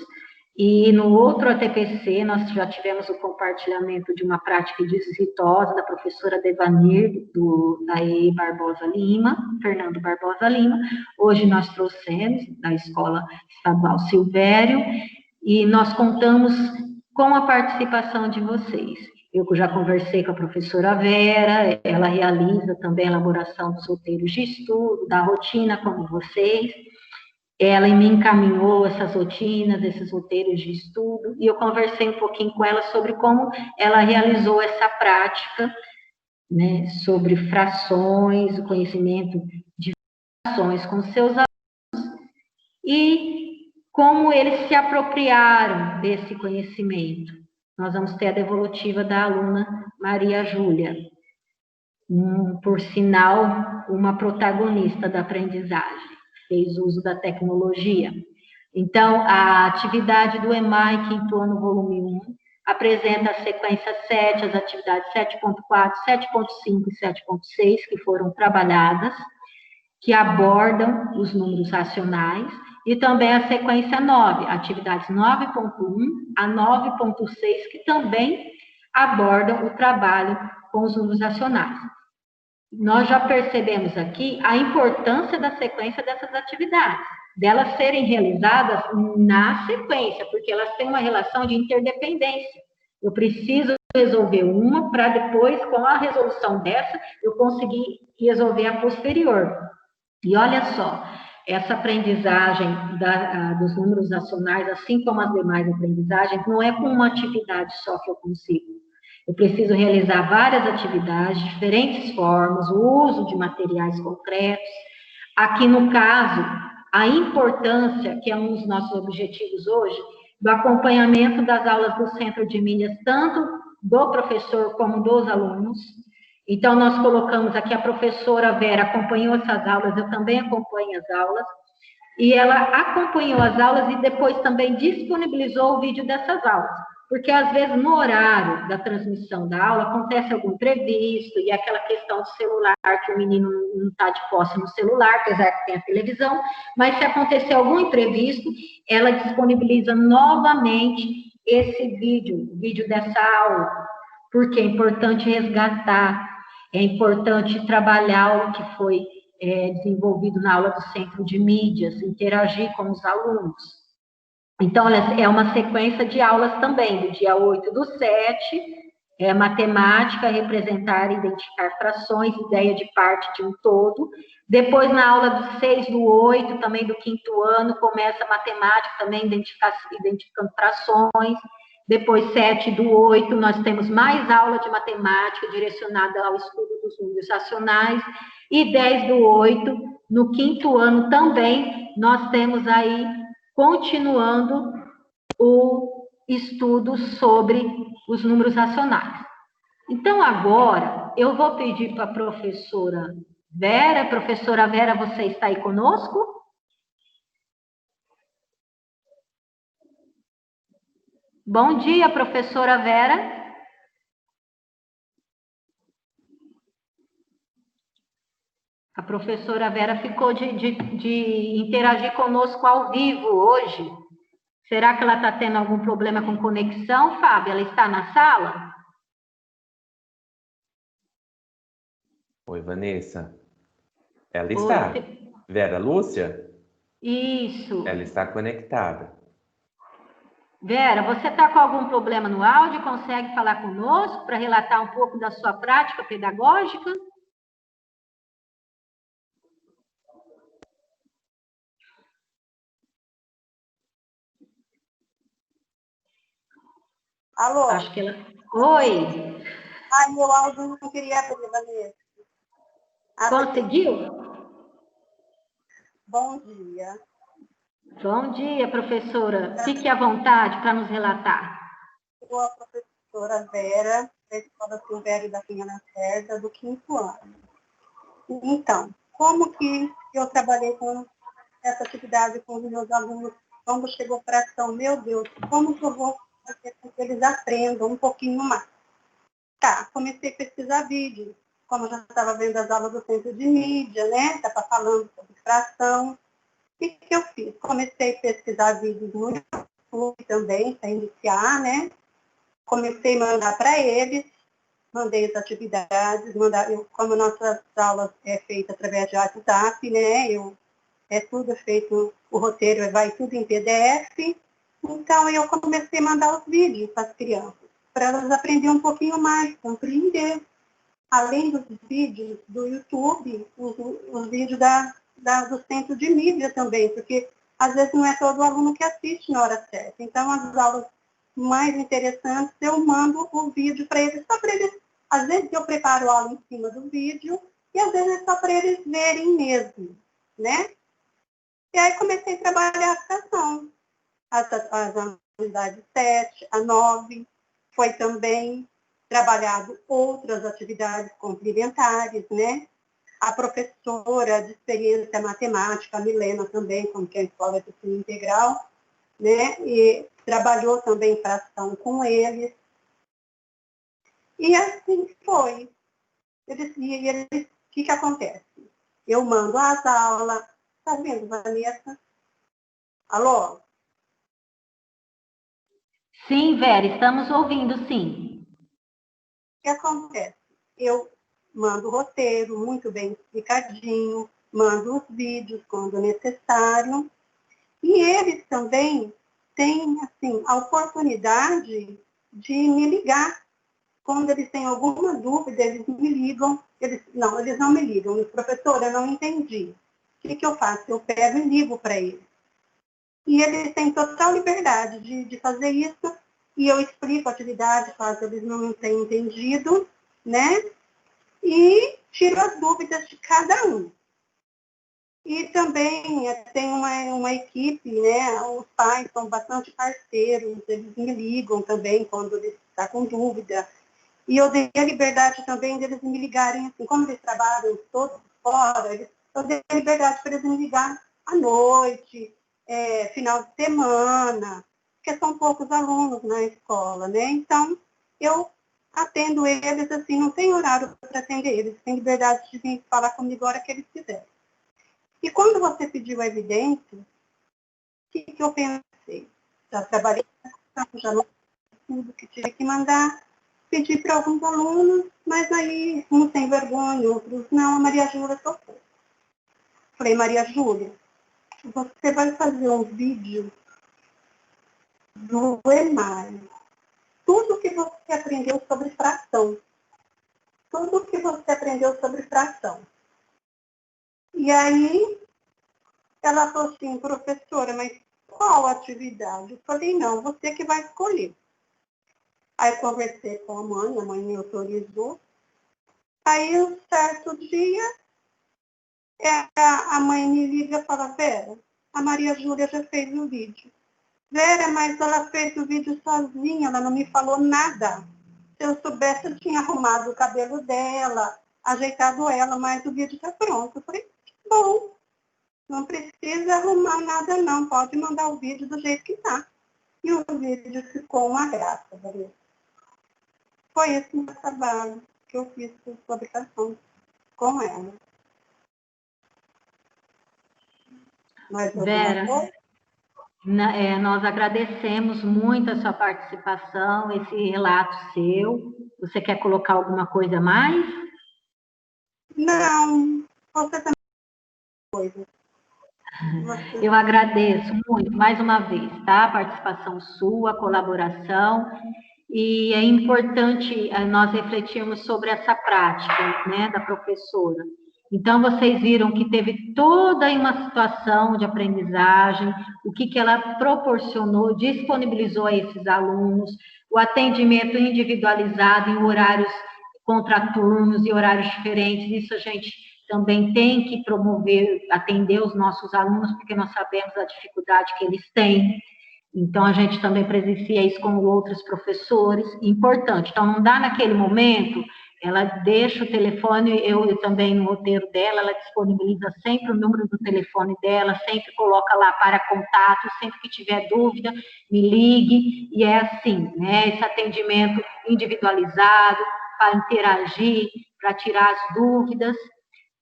E no outro ATPC, nós já tivemos o compartilhamento de uma prática exitosa da professora Devanir, da EE Barbosa Lima, Fernando Barbosa Lima. Hoje nós trouxemos da Escola Estadual Silvério, e nós contamos com a participação de vocês. Eu já conversei com a professora Vera, ela realiza também a elaboração dos roteiros de estudo, da rotina, como vocês. Ela me encaminhou essas rotinas, esses roteiros de estudo, e eu conversei um pouquinho com ela sobre como ela realizou essa prática, né, sobre frações, o conhecimento de frações com seus alunos, e como eles se apropriaram desse conhecimento. Nós vamos ter a devolutiva da aluna Maria Júlia, por sinal, uma protagonista da aprendizagem, fez uso da tecnologia. Então, a atividade do EMAI, quinto ano, volume 1, apresenta a sequência 7, as atividades 7.4, 7.5 e 7.6, que foram trabalhadas, que abordam os números racionais, e também a sequência 9, atividades 9.1 a 9.6, que também abordam o trabalho com os números racionais. Nós já percebemos aqui a importância da sequência dessas atividades, delas serem realizadas na sequência, porque elas têm uma relação de interdependência. Eu preciso resolver uma para depois, com a resolução dessa, eu conseguir resolver a posterior. E olha só, essa aprendizagem dos números racionais, assim como as demais aprendizagens, não é com uma atividade só que eu consigo. Eu preciso realizar várias atividades, diferentes formas, o uso de materiais concretos. Aqui, no caso, a importância, que é um dos nossos objetivos hoje, do acompanhamento das aulas do Centro de Mídias, tanto do professor como dos alunos. Então, nós colocamos aqui a professora Vera acompanhou essas aulas, eu também acompanho as aulas, e ela acompanhou as aulas e depois também disponibilizou o vídeo dessas aulas. Porque, às vezes, no horário da transmissão da aula, acontece algum imprevisto, e aquela questão do celular, que o menino não está de posse no celular, apesar que tem a televisão, mas se acontecer algum imprevisto, ela disponibiliza novamente esse vídeo, o vídeo dessa aula, porque é importante resgatar, é importante trabalhar o que foi desenvolvido na aula do Centro de Mídias, interagir com os alunos. Então, é uma sequência de aulas também, do dia 8/7, matemática, representar e identificar frações, ideia de parte de um todo. Depois, na aula do 6/8, também do quinto ano, começa a matemática, também identificando frações. Depois, 7/8, nós temos mais aula de matemática direcionada ao estudo dos números racionais. E 10/8, no quinto ano também, nós temos aí, continuando o estudo sobre os números racionais. Então, agora, eu vou pedir para a professora Vera. Professora Vera, você está aí conosco? Bom dia, professora Vera. A professora Vera ficou de interagir conosco ao vivo hoje. Será que ela está tendo algum problema com conexão, Fábio? Ela está na sala? Oi, Vanessa. Ela está. Vera Lúcia? Isso. Ela está conectada. Vera, você está com algum problema no áudio? Consegue falar conosco para relatar um pouco da sua prática pedagógica? Alô? Acho que ela... Oi. Ai, meu áudio não queria abrir, Vanessa. Conseguiu? Bom dia. Bom dia, professora. Fique à vontade para nos relatar. Sou a professora Vera, da Escola Silvério da Penha Lacerda, do quinto ano. Então, como que eu trabalhei com essa atividade com os meus alunos quando chegou fração? Meu Deus, como que eu vou fazer com que eles aprendam um pouquinho mais? Tá, comecei a pesquisar vídeos, como eu já estava vendo as aulas do Centro de Mídia, né? Estava falando sobre fração. O que eu fiz? Comecei a pesquisar vídeos no YouTube também, para iniciar, né? Comecei a mandar para eles, mandei as atividades, como nossas aulas é feita através de WhatsApp, né? É tudo feito, o roteiro vai tudo em PDF. Então, eu comecei a mandar os vídeos para as crianças, para elas aprenderem um pouquinho mais, compreender. Além dos vídeos do YouTube, os vídeos do Centro de Mídia também, porque às vezes não é todo aluno que assiste na hora certa. Então, as aulas mais interessantes, eu mando o vídeo para eles, só para eles, às vezes eu preparo a aula em cima do vídeo, e às vezes é só para eles verem mesmo, né? E aí comecei a trabalhar a fração, as unidades 7, a 9, foi também trabalhado outras atividades complementares, né? A professora de experiência matemática, a Milena também, como que é a escola de ensino integral, né? E trabalhou também fração com eles. E assim foi. O que acontece? Eu mando as aulas. Tá vendo, Vanessa? Alô? Sim, Vera, estamos ouvindo, sim. O que acontece? Eu mando o roteiro muito bem explicadinho, mando os vídeos quando necessário, e eles também têm, assim, a oportunidade de me ligar. Quando eles têm alguma dúvida, eles me ligam. Eles não me ligam. Professora, eu não entendi. O que eu faço? Eu pego e ligo para eles. E eles têm total liberdade de fazer isso, e eu explico a atividade, caso eles não tenham entendido, né? E tiro as dúvidas de cada um. E também tem uma equipe, né? Os pais são bastante parceiros, eles me ligam também quando eles estão com dúvida. E eu dei a liberdade também deles me ligarem, assim, como eles trabalham todos fora, eu dei a liberdade para eles me ligar à noite, final de semana, porque são poucos alunos na escola, né? Então, eu atendo eles, assim, não tem horário para atender eles, tem liberdade de vir falar comigo a hora que eles quiserem. E quando você pediu a evidência, o que eu pensei? Já trabalhei, já não tudo que tive que mandar, pedi para alguns alunos, mas aí uns sem vergonha, outros não, a Maria Júlia tocou. Falei, Maria Júlia, você vai fazer um vídeo do EMAI. Tudo que você aprendeu sobre fração. Tudo que você aprendeu sobre fração. E aí, ela falou assim, professora, mas qual atividade? Eu falei, não, você que vai escolher. Aí conversei com a mãe me autorizou. Aí, um certo dia, a mãe me liga e fala, Vera, a Maria Júlia já fez o vídeo. Vera, mas ela fez o vídeo sozinha, ela não me falou nada. Se eu soubesse, eu tinha arrumado o cabelo dela, ajeitado ela, mas o vídeo está pronto. Eu falei, bom, não precisa arrumar nada não, pode mandar o vídeo do jeito que está. E o vídeo ficou uma graça, Vanessa. Foi esse meu trabalho que eu fiz por publicação com ela. Vera, nós agradecemos muito a sua participação, esse relato seu. Você quer colocar alguma coisa a mais? Não, você também coisa. Eu agradeço muito, mais uma vez, tá? A participação sua, a colaboração, e é importante nós refletirmos sobre essa prática, né, da professora. Então, vocês viram que teve toda uma situação de aprendizagem, o que ela proporcionou, disponibilizou a esses alunos, o atendimento individualizado em horários contraturnos e horários diferentes, isso a gente também tem que promover, atender os nossos alunos, porque nós sabemos a dificuldade que eles têm. Então, a gente também presencia isso com outros professores, importante. Então, não dá naquele momento, ela deixa o telefone, eu também no roteiro dela, ela disponibiliza sempre o número do telefone dela, sempre coloca lá para contato, sempre que tiver dúvida, me ligue, e é assim, né, esse atendimento individualizado, para interagir, para tirar as dúvidas.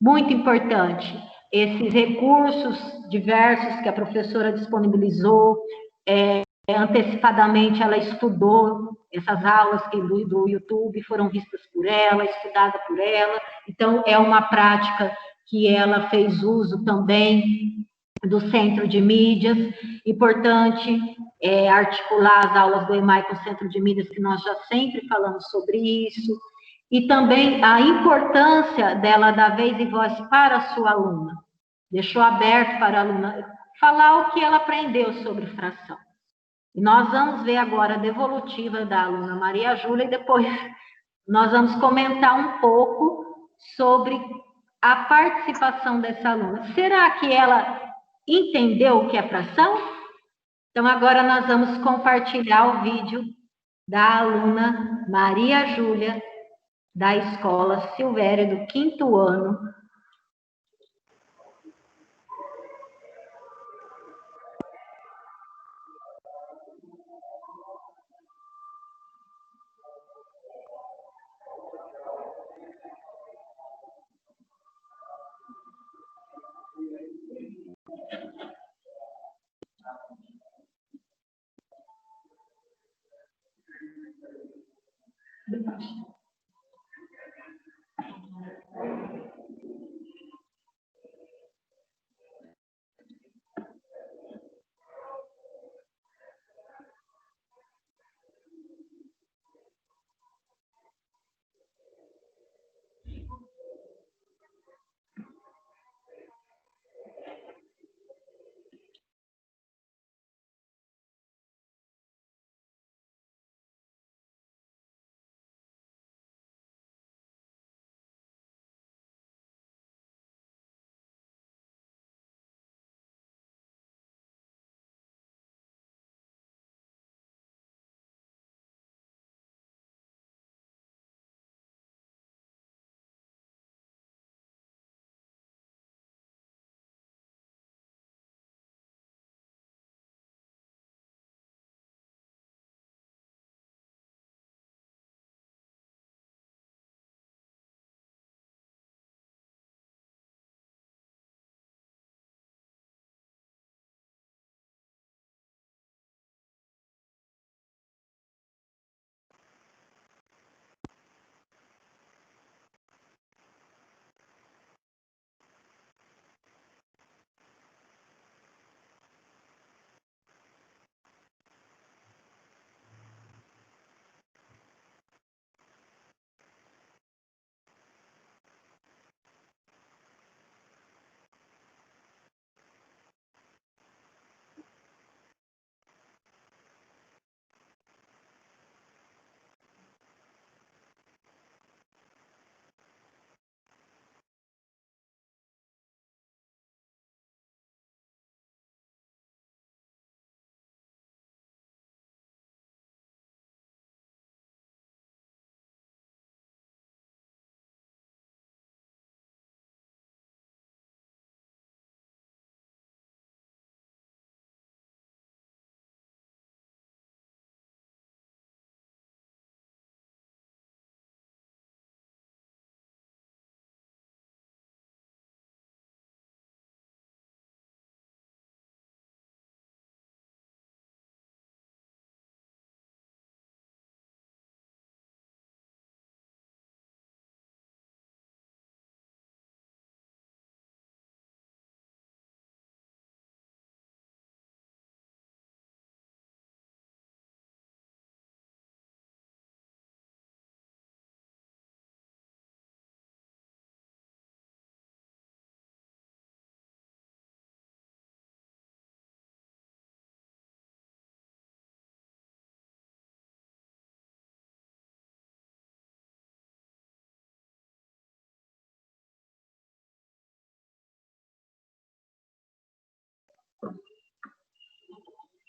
Muito importante, esses recursos diversos que a professora disponibilizou, antecipadamente ela estudou, essas aulas do YouTube foram vistas por ela, estudadas por ela, então é uma prática que ela fez uso também do Centro de Mídias. Importante articular as aulas do EMAI com o Centro de Mídias, que nós já sempre falamos sobre isso, e também a importância dela dar vez e voz para a sua aluna. Deixou aberto para a aluna falar o que ela aprendeu sobre fração. E nós vamos ver agora a devolutiva da aluna Maria Júlia, e depois nós vamos comentar um pouco sobre a participação dessa aluna. Será que ela entendeu o que é fração? Então, agora nós vamos compartilhar o vídeo da aluna Maria Júlia, da Escola Silvério, do 5º ano.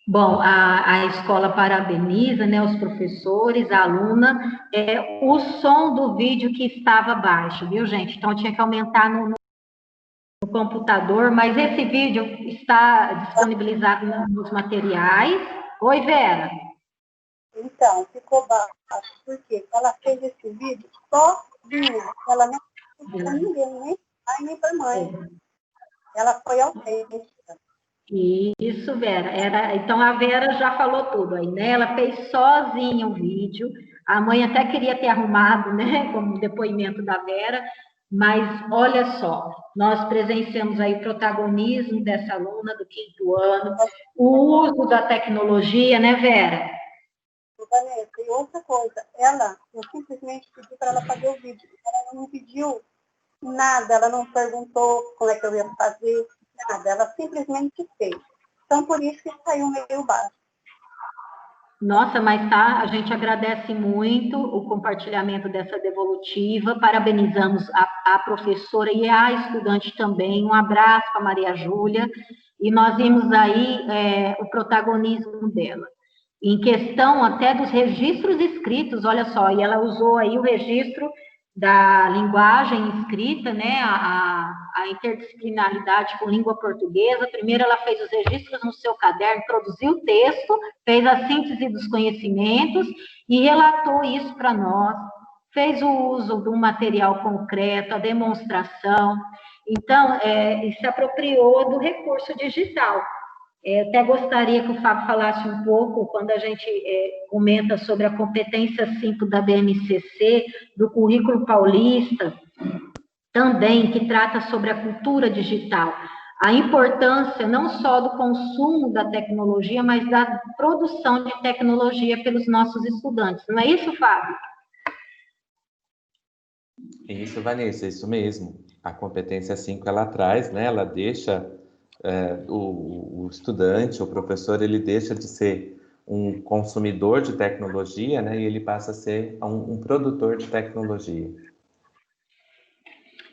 Bom, a escola parabeniza, né, os professores, a aluna, o som do vídeo que estava baixo, viu, gente? Então, tinha que aumentar no computador, mas esse vídeo está disponibilizado nos materiais. Oi, Vera. Então, ficou baixo. Por quê? Ela fez esse vídeo sozinha. Ela não pediu para ninguém, nem pai, nem para mãe. Ela foi autêntica. Isso, Vera. Então, a Vera já falou tudo aí, né? Ela fez sozinha o vídeo. A mãe até queria ter arrumado, né? Como depoimento da Vera. Mas, olha só, nós presenciamos aí o protagonismo dessa aluna do 5º ano, o uso da tecnologia, né, Vera? Vanessa, e outra coisa, eu simplesmente pedi para ela fazer o vídeo. Ela não pediu nada, ela não perguntou como é que eu ia fazer, nada. Ela simplesmente fez. Então, por isso que saiu meio baixo. Nossa, mas tá, a gente agradece muito o compartilhamento dessa devolutiva, parabenizamos a professora e a estudante também, um abraço para a Maria Júlia, e nós vimos aí o protagonismo dela. Em questão até dos registros escritos, olha só, e ela usou aí o registro da linguagem escrita, né, a interdisciplinaridade com língua portuguesa. Primeiro ela fez os registros no seu caderno, produziu o texto, fez a síntese dos conhecimentos e relatou isso para nós, fez o uso do material concreto, a demonstração. Então, se apropriou do recurso digital. Até gostaria que o Fábio falasse um pouco, quando a gente comenta sobre a competência 5 da BNCC, do currículo paulista, também, que trata sobre a cultura digital, a importância não só do consumo da tecnologia, mas da produção de tecnologia pelos nossos estudantes. Não é isso, Fábio? Isso, Vanessa, isso mesmo. A competência 5 ela traz, né? Ela deixa o estudante, o professor, ele deixa de ser um consumidor de tecnologia, né? E ele passa a ser um produtor de tecnologia.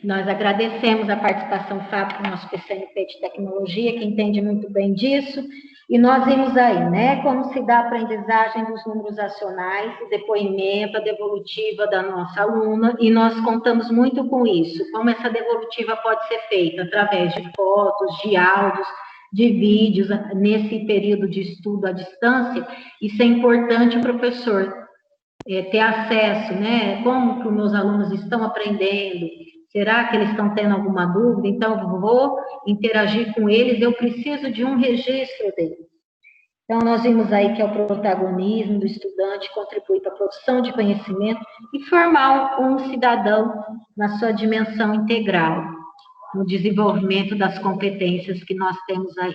Nós agradecemos a participação, Fábio, do nosso PCNP de Tecnologia, que entende muito bem disso, e nós vimos aí, né, como se dá a aprendizagem dos números acionais, o depoimento, a devolutiva da nossa aluna, e nós contamos muito com isso, como essa devolutiva pode ser feita através de fotos, de áudios, de vídeos, nesse período de estudo à distância. Isso é importante, professor, ter acesso, né, como que os meus alunos estão aprendendo, será que eles estão tendo alguma dúvida? Então, eu vou interagir com eles, eu preciso de um registro deles. Então, nós vimos aí que é o protagonismo do estudante, contribui para a produção de conhecimento e formar um cidadão na sua dimensão integral, no desenvolvimento das competências que nós temos aí.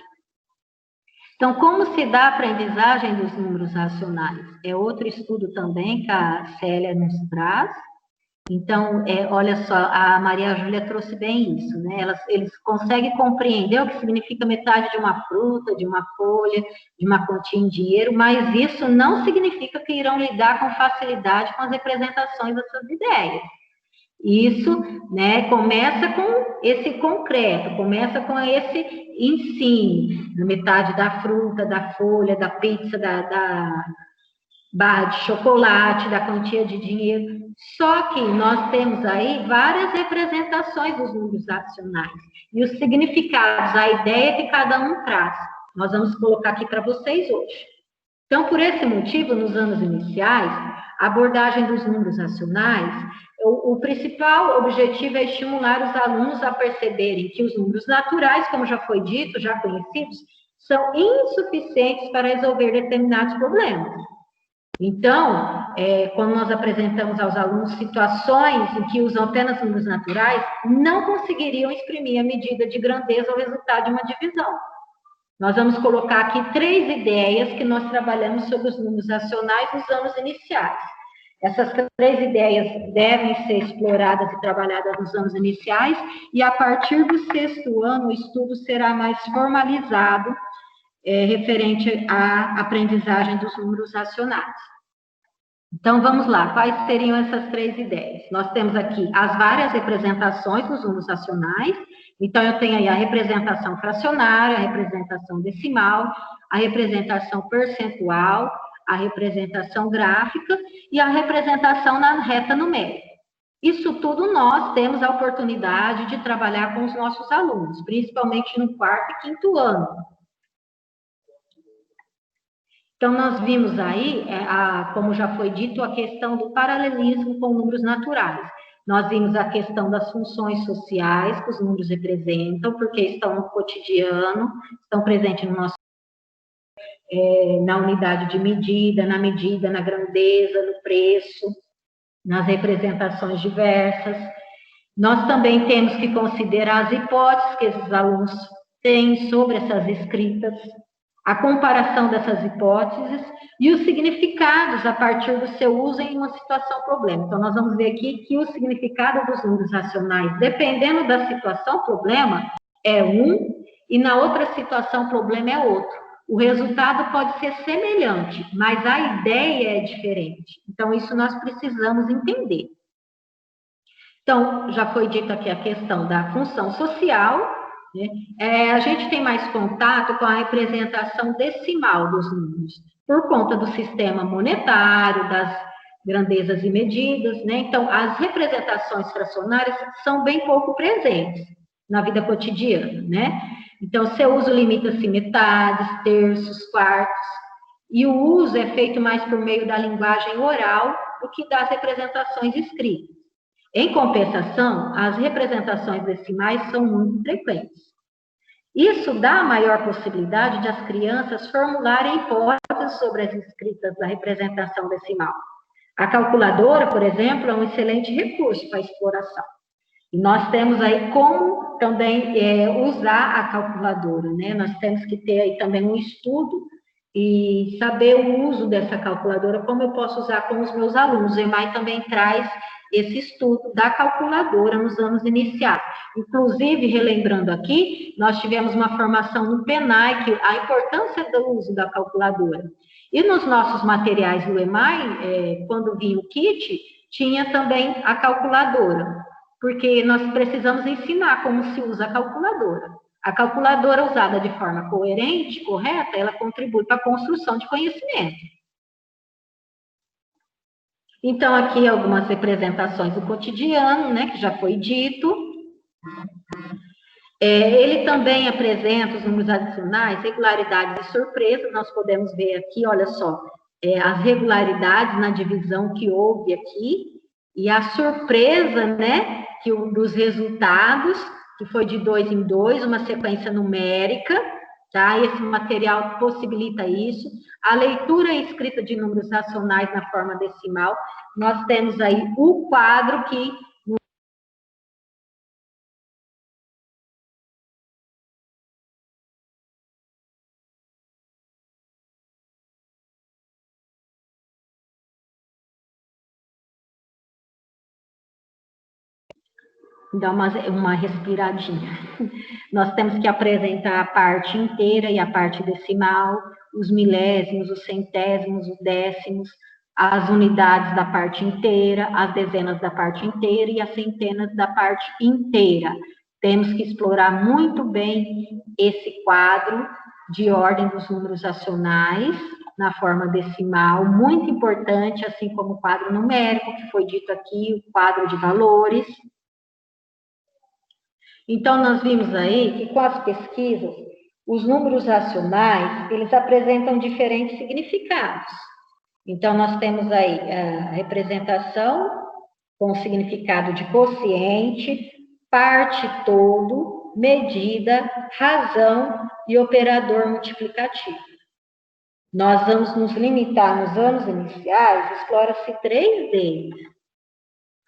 Então, como se dá a aprendizagem dos números racionais? É outro estudo também que a Célia nos traz. Então, olha só, a Maria Júlia trouxe bem isso, né? Eles conseguem compreender o que significa metade de uma fruta, de uma folha, de uma quantia em dinheiro, mas isso não significa que irão lidar com facilidade com as representações dessas ideias. Isso, né, começa com esse concreto, começa com esse ensino, metade da fruta, da folha, da pizza, da barra de chocolate, da quantia de dinheiro. Só que nós temos aí várias representações dos números racionais e os significados, a ideia que cada um traz. Nós vamos colocar aqui para vocês hoje. Então, por esse motivo, nos anos iniciais, a abordagem dos números racionais, o principal objetivo é estimular os alunos a perceberem que os números naturais, como já foi dito, já conhecidos, são insuficientes para resolver determinados problemas. Então, quando nós apresentamos aos alunos situações em que usam apenas números naturais, não conseguiriam exprimir a medida de grandeza ou resultado de uma divisão. Nós vamos colocar aqui 3 ideias que nós trabalhamos sobre os números racionais nos anos iniciais. Essas 3 ideias devem ser exploradas e trabalhadas nos anos iniciais, e a partir do 6º ano o estudo será mais formalizado, referente à aprendizagem dos números racionais. Então, vamos lá, quais seriam essas 3 ideias? Nós temos aqui as várias representações dos números racionais. Então, eu tenho aí a representação fracionária, a representação decimal, a representação percentual, a representação gráfica e a representação na reta numérica. Isso tudo nós temos a oportunidade de trabalhar com os nossos alunos, principalmente no 4º e 5º ano. Então, nós vimos aí, como já foi dito, a questão do paralelismo com números naturais. Nós vimos a questão das funções sociais que os números representam, porque estão no cotidiano, estão presentes no nosso, na unidade de medida, na medida, na grandeza, no preço, nas representações diversas. Nós também temos que considerar as hipóteses que esses alunos têm sobre essas escritas, a comparação dessas hipóteses e os significados a partir do seu uso em uma situação problema. Então, nós vamos ver aqui que o significado dos números racionais, dependendo da situação problema, é um, e na outra situação problema é outro. O resultado pode ser semelhante, mas a ideia é diferente. Então, isso nós precisamos entender. Então, já foi dito aqui a questão da função social, né? A gente tem mais contato com a representação decimal dos números, por conta do sistema monetário, das grandezas e medidas, né? Então, as representações fracionárias são bem pouco presentes na vida cotidiana, né? Então, seu uso limita-se metades, terços, quartos, e o uso é feito mais por meio da linguagem oral do que das representações escritas. Em compensação, as representações decimais são muito frequentes. Isso dá a maior possibilidade de as crianças formularem hipóteses sobre as escritas da representação decimal. A calculadora, por exemplo, é um excelente recurso para a exploração. E nós temos aí como também usar a calculadora, né? Nós temos que ter aí também um estudo e saber o uso dessa calculadora, como eu posso usar com os meus alunos. O EMAI também traz esse estudo da calculadora nos anos iniciais. Inclusive, relembrando aqui, nós tivemos uma formação no PENAI, a importância do uso da calculadora. E nos nossos materiais do EMAI, quando vinha o kit, tinha também a calculadora, porque nós precisamos ensinar como se usa a calculadora. A calculadora usada de forma coerente, correta, ela contribui para a construção de conhecimento. Então, aqui algumas representações do cotidiano, né, que já foi dito. Ele também apresenta os números adicionais, regularidades e surpresas. Nós podemos ver aqui, olha só, as regularidades na divisão que houve aqui, e a surpresa, né, dos resultados, que foi de 2 em 2, uma sequência numérica, tá? Esse material possibilita isso. A leitura e escrita de números racionais na forma decimal. Nós temos aí o quadro que dá uma respiradinha. Nós temos que apresentar a parte inteira e a parte decimal, os milésimos, os centésimos, os décimos, as unidades da parte inteira, as dezenas da parte inteira e as centenas da parte inteira. Temos que explorar muito bem esse quadro de ordem dos números racionais, na forma decimal, muito importante, assim como o quadro numérico, que foi dito aqui, o quadro de valores. Então, nós vimos aí que com as pesquisas, os números racionais, eles apresentam diferentes significados. Então, nós temos aí a representação com o significado de quociente, parte todo, medida, razão e operador multiplicativo. Nós vamos nos limitar nos anos iniciais, explora-se 3 deles.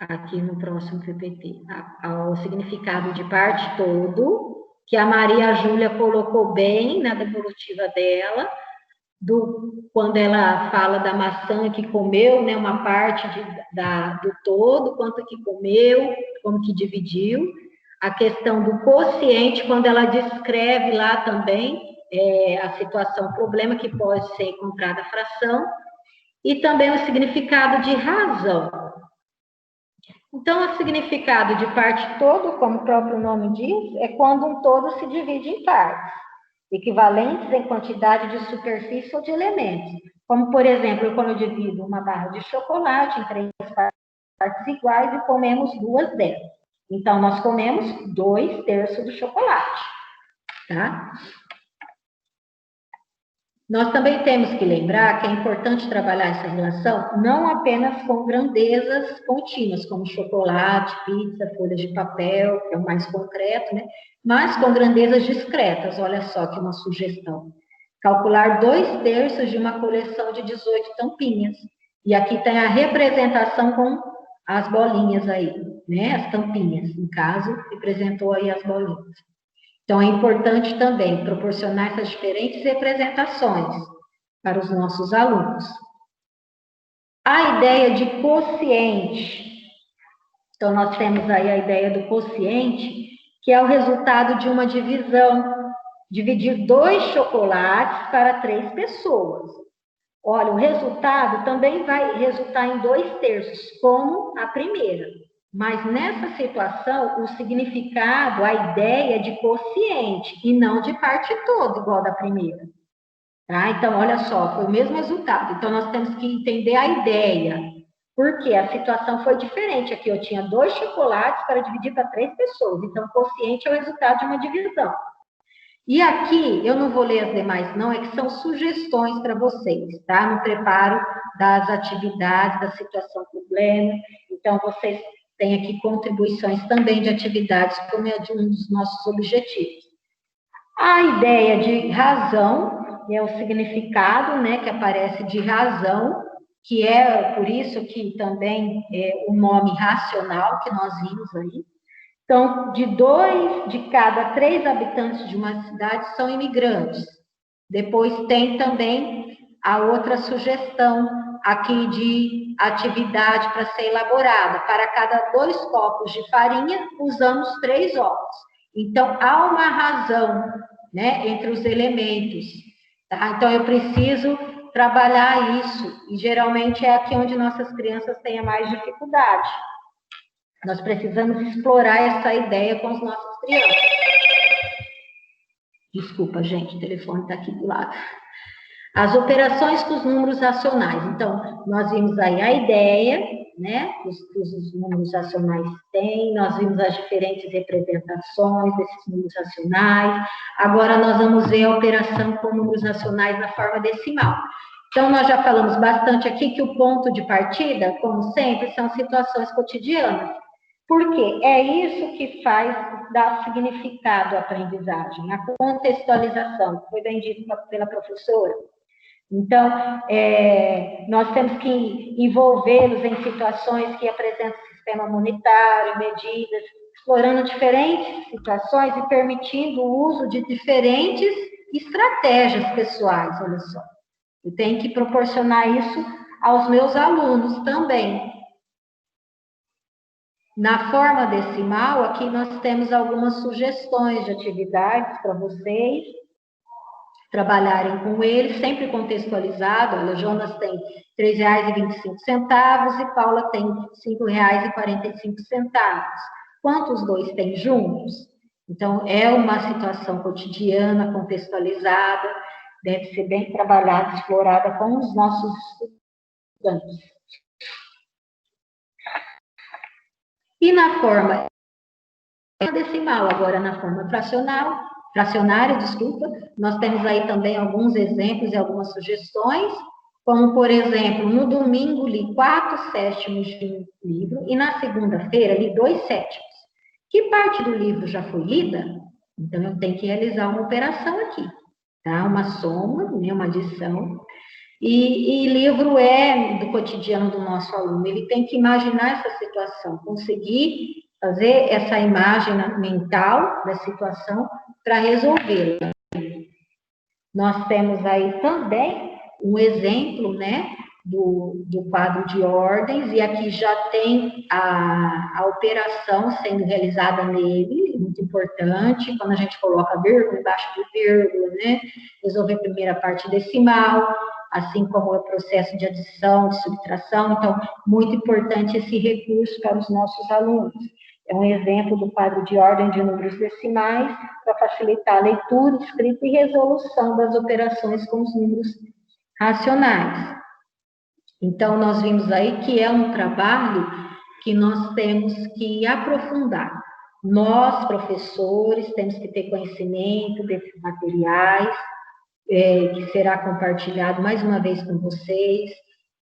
Aqui no próximo PPT, ao significado de parte todo, que a Maria Júlia colocou bem na devolutiva dela, quando ela fala da maçã que comeu, né, uma parte do todo, quanto que comeu, como que dividiu. A questão do quociente, quando ela descreve lá também a situação, o problema que pode ser encontrada a fração, e também o significado de razão. Então, o significado de parte todo, como o próprio nome diz, é quando um todo se divide em partes, equivalentes em quantidade de superfície ou de elementos. Como, por exemplo, quando eu divido uma barra de chocolate em 3 partes iguais e comemos 2 delas. Então, nós comemos 2 terços do chocolate, tá? Nós também temos que lembrar que é importante trabalhar essa relação não apenas com grandezas contínuas, como chocolate, pizza, folhas de papel, que é o mais concreto, né? Mas com grandezas discretas. Olha só que uma sugestão. Calcular 2/3 de uma coleção de 18 tampinhas. E aqui tem a representação com as bolinhas aí, né? As tampinhas, no caso, representou aí as bolinhas. Então, é importante também proporcionar essas diferentes representações para os nossos alunos. A ideia de quociente. Então, nós temos aí a ideia do quociente, que é o resultado de uma divisão. Dividir 2 chocolates para 3 pessoas. Olha, o resultado também vai resultar em 2/3, como a primeira. Mas nessa situação, o significado, a ideia é de quociente e não de parte toda, igual da primeira. Tá? Então, olha só, foi o mesmo resultado. Então, nós temos que entender a ideia. Porque a situação foi diferente. Aqui eu tinha 2 chocolates para dividir para 3 pessoas. Então, quociente é o resultado de uma divisão. E aqui, eu não vou ler as demais, não, é que são sugestões para vocês, tá? No preparo das atividades, da situação problema. Então, vocês têm aqui contribuições também de atividades, como é de um dos nossos objetivos. A ideia de razão, é o significado, né, que aparece de razão, que é por isso que também é o nome racional que nós vimos aí. Então, de 2 de cada 3 habitantes de uma cidade são imigrantes. Depois tem também a outra sugestão aqui de atividade para ser elaborada. Para cada 2 copos de farinha, usamos 3 ovos. Então, há uma razão, né, entre os elementos. Tá? Então, eu preciso trabalhar isso. E, geralmente, é aqui onde nossas crianças têm a mais dificuldade. Nós precisamos explorar essa ideia com as nossas crianças. Desculpa, gente, o telefone está aqui do lado. As operações com os números racionais. Então, nós vimos aí a ideia, né, que os números racionais têm, nós vimos as diferentes representações desses números racionais. Agora, nós vamos ver a operação com números racionais na forma decimal. Então, nós já falamos bastante aqui que o ponto de partida, como sempre, são situações cotidianas. Por quê? É isso que faz dar significado à aprendizagem, a contextualização, foi bem dito pela professora. Então, nós temos que envolvê-los em situações que apresentam sistema monetário, medidas, explorando diferentes situações e permitindo o uso de diferentes estratégias pessoais, olha só. Eu tenho que proporcionar isso aos meus alunos também. Na forma decimal, aqui nós temos algumas sugestões de atividades para vocês trabalharem com eles, sempre contextualizado. Olha, Jonas tem R$ 3,25 e Paula tem R$ 5,45. Quanto os dois têm juntos? Então, é uma situação cotidiana, contextualizada, deve ser bem trabalhada, explorada com os nossos estudantes. E na forma decimal, agora na forma fracionária, nós temos aí também alguns exemplos e algumas sugestões, como, por exemplo, no domingo li 4/7 de um livro e na segunda-feira li 2/7. Que parte do livro já foi lida? Então, eu tenho que realizar uma operação aqui, tá? Uma soma, né, uma adição. E livro é do cotidiano do nosso aluno, ele tem que imaginar essa situação, conseguir fazer essa imagem mental da situação para resolvê-la. Nós temos aí também um exemplo, né, do quadro de ordens, e aqui já tem a operação sendo realizada nele, muito importante, quando a gente coloca vírgula embaixo de vírgula, né, resolver a primeira parte decimal, assim como o processo de adição, de subtração. Então, muito importante esse recurso para os nossos alunos. É um exemplo do quadro de ordem de números decimais para facilitar a leitura, escrita e resolução das operações com os números racionais. Então, nós vimos aí que é um trabalho que nós temos que aprofundar. Nós, professores, temos que ter conhecimento desses materiais. que será compartilhado mais uma vez com vocês,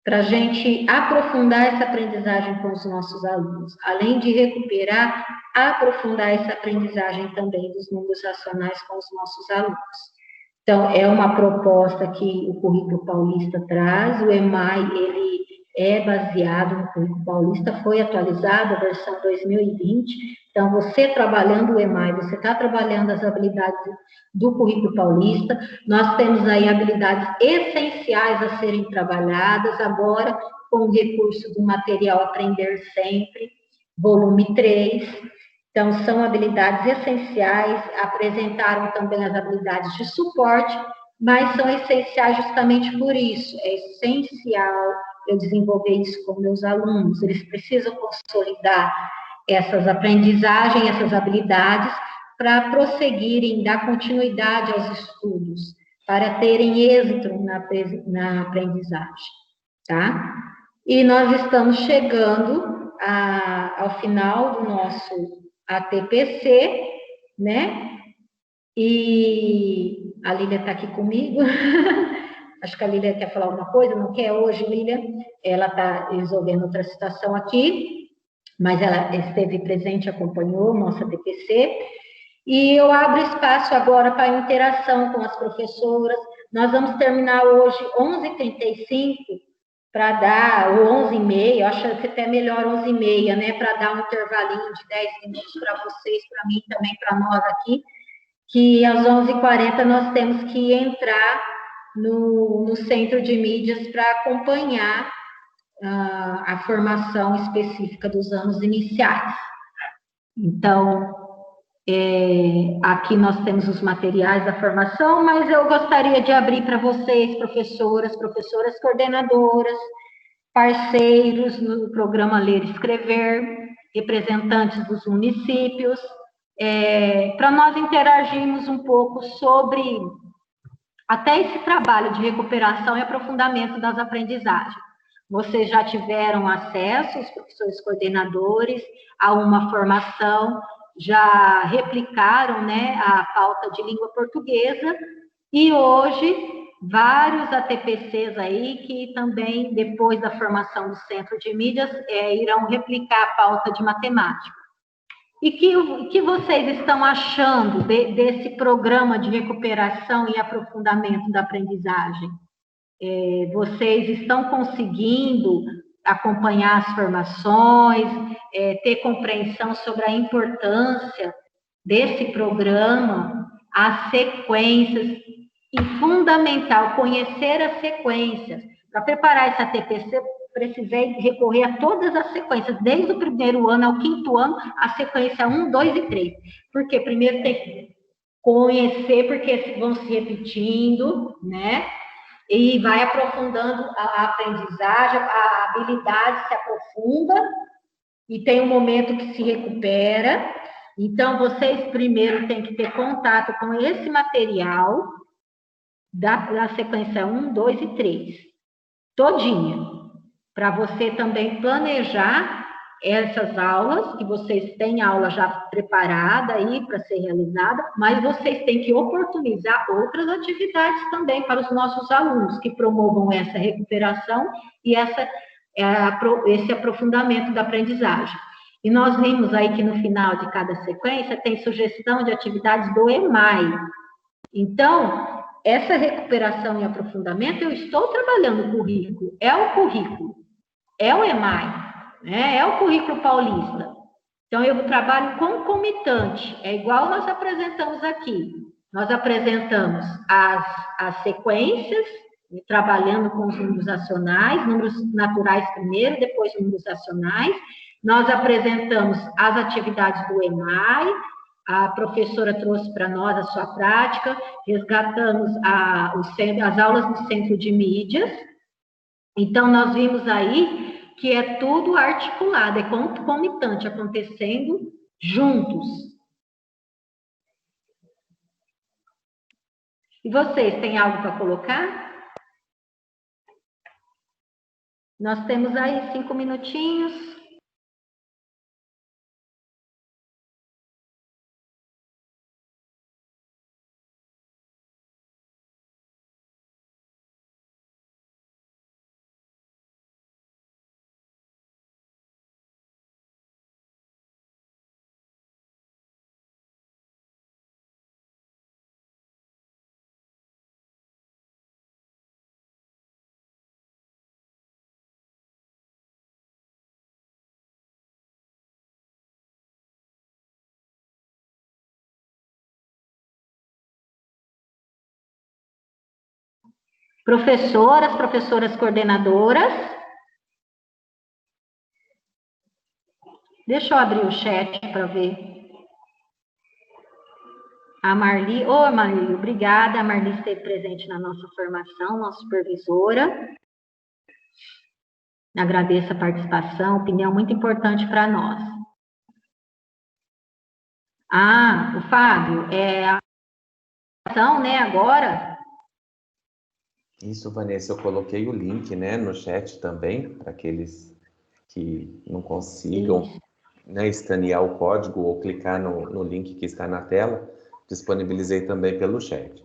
para a gente aprofundar essa aprendizagem com os nossos alunos. Além de recuperar, aprofundar essa aprendizagem também dos números racionais com os nossos alunos. Então, é uma proposta que o Currículo Paulista traz, o EMAI, ele é baseado no Currículo Paulista, foi atualizado a versão 2020, então você trabalhando o EMAI, você está trabalhando as habilidades do Currículo Paulista, nós temos aí habilidades essenciais a serem trabalhadas, agora com o recurso do material Aprender Sempre, volume 3, então, são habilidades essenciais, apresentaram também as habilidades de suporte, mas são essenciais justamente por isso. É essencial eu desenvolver isso com meus alunos, eles precisam consolidar essas aprendizagens, essas habilidades, para prosseguirem, dar continuidade aos estudos, para terem êxito na aprendizagem, tá? E nós estamos chegando ao final do nosso ATPC, né? E a Lília está aqui comigo. Acho que a Lília quer falar alguma coisa, não quer hoje, Lília? Ela está resolvendo outra situação aqui, mas ela esteve presente, acompanhou o nosso ATPC. E eu abro espaço agora para interação com as professoras. Nós vamos terminar hoje 11h35, para dar, ou 11h30, eu acho que até melhor 11h30, né, para dar um intervalinho de 10 minutos para vocês, para mim também, para nós aqui, que às 11h40 nós temos que entrar no centro de mídias para acompanhar a formação específica dos anos iniciais. Então, aqui nós temos os materiais da formação, mas eu gostaria de abrir para vocês, professoras coordenadoras, parceiros no programa Ler e Escrever, representantes dos municípios, para nós interagirmos um pouco sobre até esse trabalho de recuperação e aprofundamento das aprendizagens. Vocês já tiveram acesso, os professores coordenadores, a uma formação, já replicaram, né, a pauta de língua portuguesa, e hoje vários ATPCs aí que também, depois da formação do Centro de Mídias, irão replicar a pauta de matemática. E que vocês estão achando desse programa de recuperação e aprofundamento da aprendizagem? Vocês estão conseguindo acompanhar as formações, ter compreensão sobre a importância desse programa, as sequências, e fundamental, conhecer as sequências. Para preparar essa TPC, precisei recorrer a todas as sequências, desde o primeiro ano ao quinto ano, a sequência 1, 2 e 3. Porque primeiro tem que conhecer, porque vão se repetindo, né? E vai aprofundando a aprendizagem, a habilidade se aprofunda, e tem um momento que se recupera. Então, vocês primeiro têm que ter contato com esse material da sequência 1, 2 e 3, todinha, para você também planejar essas aulas, que vocês têm aula já preparada aí para ser realizada, mas vocês têm que oportunizar outras atividades também para os nossos alunos, que promovam essa recuperação e esse aprofundamento da aprendizagem. E nós vimos aí que no final de cada sequência tem sugestão de atividades do EMAI. Então, essa recuperação e aprofundamento, eu estou trabalhando o currículo, é o EMAI, né? É o Currículo Paulista. Então, eu trabalho concomitante, é igual nós apresentamos aqui. Nós apresentamos as sequências, trabalhando com os números racionais, números naturais primeiro, depois números racionais. Nós apresentamos as atividades do EMAI, a professora trouxe para nós a sua prática, resgatamos as aulas do Centro de Mídias. Então, nós vimos aí que é tudo articulado, é concomitante, acontecendo juntos. E vocês, têm algo para colocar? Nós temos aí 5 minutinhos. Professoras coordenadoras. Deixa eu abrir o chat para ver. A Marli, Marli, obrigada. A Marli esteve presente na nossa formação, nossa supervisora. Agradeço a participação, opinião muito importante para nós. O Fábio, a ação, né, agora? Isso, Vanessa, eu coloquei o link, né, no chat também, para aqueles que não consigam, né, escanear o código ou clicar no link que está na tela, disponibilizei também pelo chat.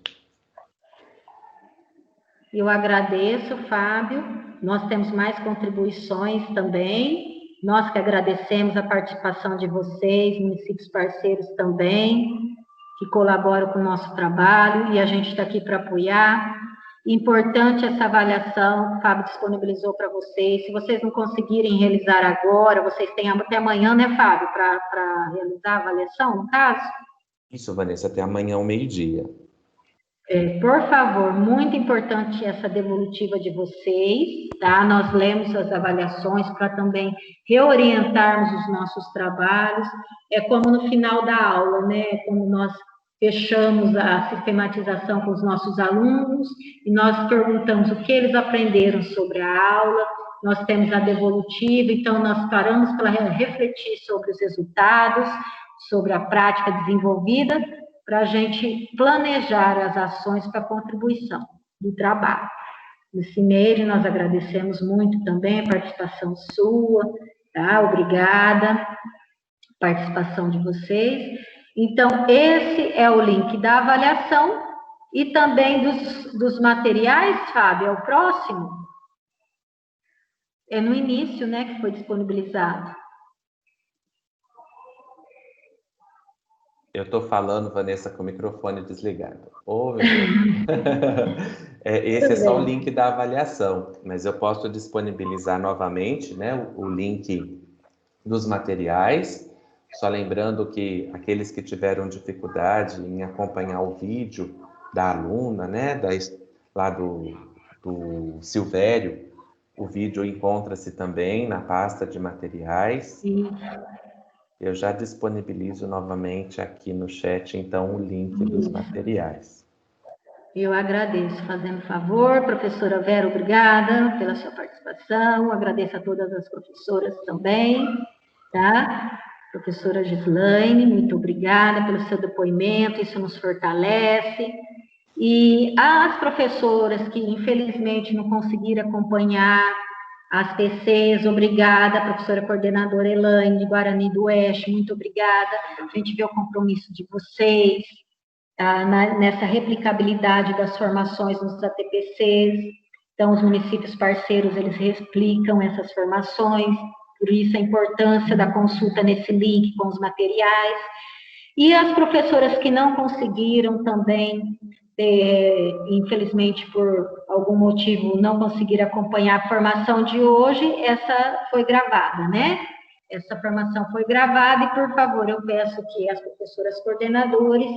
Eu agradeço, Fábio. Nós temos mais contribuições também. Nós que agradecemos a participação de vocês, municípios parceiros também, que colaboram com o nosso trabalho, e a gente está aqui para apoiar. Importante essa avaliação que o Fábio disponibilizou para vocês. Se vocês não conseguirem realizar agora, vocês têm até amanhã, né, Fábio, para realizar a avaliação, no caso? Isso, Vanessa, até amanhã ao meio-dia. Por favor, muito importante essa devolutiva de vocês, tá? Nós lemos as avaliações para também reorientarmos os nossos trabalhos. É como no final da aula, né? Como nós fechamos a sistematização com os nossos alunos e nós perguntamos o que eles aprenderam sobre a aula, nós temos a devolutiva, então nós paramos para refletir sobre os resultados, sobre a prática desenvolvida, para a gente planejar as ações para a contribuição do trabalho. No CIMEIRE, nós agradecemos muito também a participação sua, tá? Obrigada, a participação de vocês. Então, esse é o link da avaliação e também dos materiais, Fábio, é o próximo? É no início, né, que foi disponibilizado. Eu estou falando, Vanessa, com o microfone desligado. Meu Deus. Esse é só o link da avaliação, mas eu posso disponibilizar novamente, né, o link dos materiais. Só lembrando que aqueles que tiveram dificuldade em acompanhar o vídeo da aluna, né, lá do Silvério, o vídeo encontra-se também na pasta de materiais. Sim. Eu já disponibilizo novamente aqui no chat, então, o link dos materiais. Eu agradeço, fazendo favor. Professora Vera, obrigada pela sua participação. Agradeço a todas as professoras também, tá? Professora Gislaine, muito obrigada pelo seu depoimento, isso nos fortalece. E as professoras que, infelizmente, não conseguiram acompanhar as PCs, obrigada, professora coordenadora Elaine, de Guarani do Oeste, muito obrigada. A gente vê o compromisso de vocês, nessa replicabilidade das formações nos ATPCs. Então, os municípios parceiros, eles replicam essas formações, por isso a importância da consulta nesse link com os materiais. E as professoras que não conseguiram também, infelizmente, por algum motivo, não conseguiram acompanhar a formação de hoje, essa foi gravada, né? Essa formação foi gravada e, por favor, eu peço que as professoras coordenadoras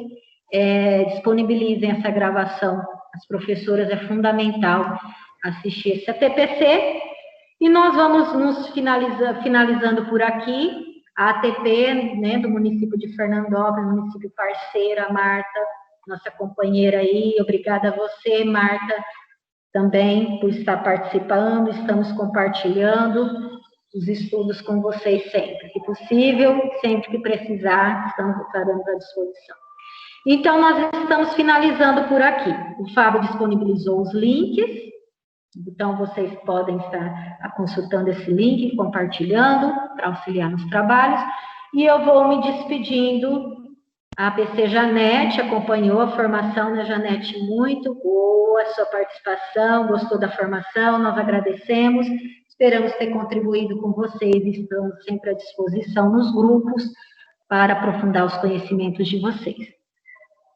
disponibilizem essa gravação. As professoras, é fundamental assistir esse ATPC. E nós vamos nos finalizando por aqui. A ATP, né, do município de Fernandópolis, município parceiro, a Marta, nossa companheira aí, obrigada a você, Marta, também por estar participando, estamos compartilhando os estudos com vocês sempre que possível, sempre que precisar, estaremos à disposição. Então, nós estamos finalizando por aqui. O Fábio disponibilizou os links, então vocês podem estar consultando esse link, compartilhando, para auxiliar nos trabalhos, e eu vou me despedindo. A PC Janete acompanhou a formação, né, Janete? Muito boa a sua participação, gostou da formação, nós agradecemos, esperamos ter contribuído com vocês, estamos sempre à disposição nos grupos para aprofundar os conhecimentos de vocês.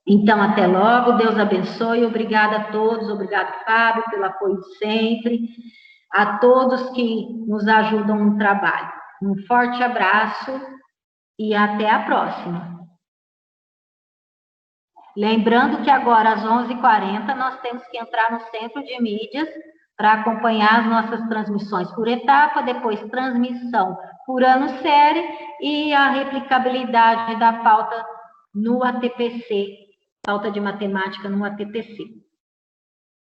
Então, até logo, Deus abençoe, obrigada a todos, obrigado, Fábio, pelo apoio sempre, a todos que nos ajudam no trabalho. Um forte abraço e até a próxima. Lembrando que agora, às 11h40, nós temos que entrar no Centro de Mídias para acompanhar as nossas transmissões por etapa, depois transmissão por ano série e a replicabilidade da pauta no ATPC, pauta de matemática no ATPC.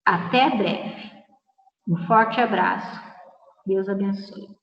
Até breve. Um forte abraço. Deus abençoe.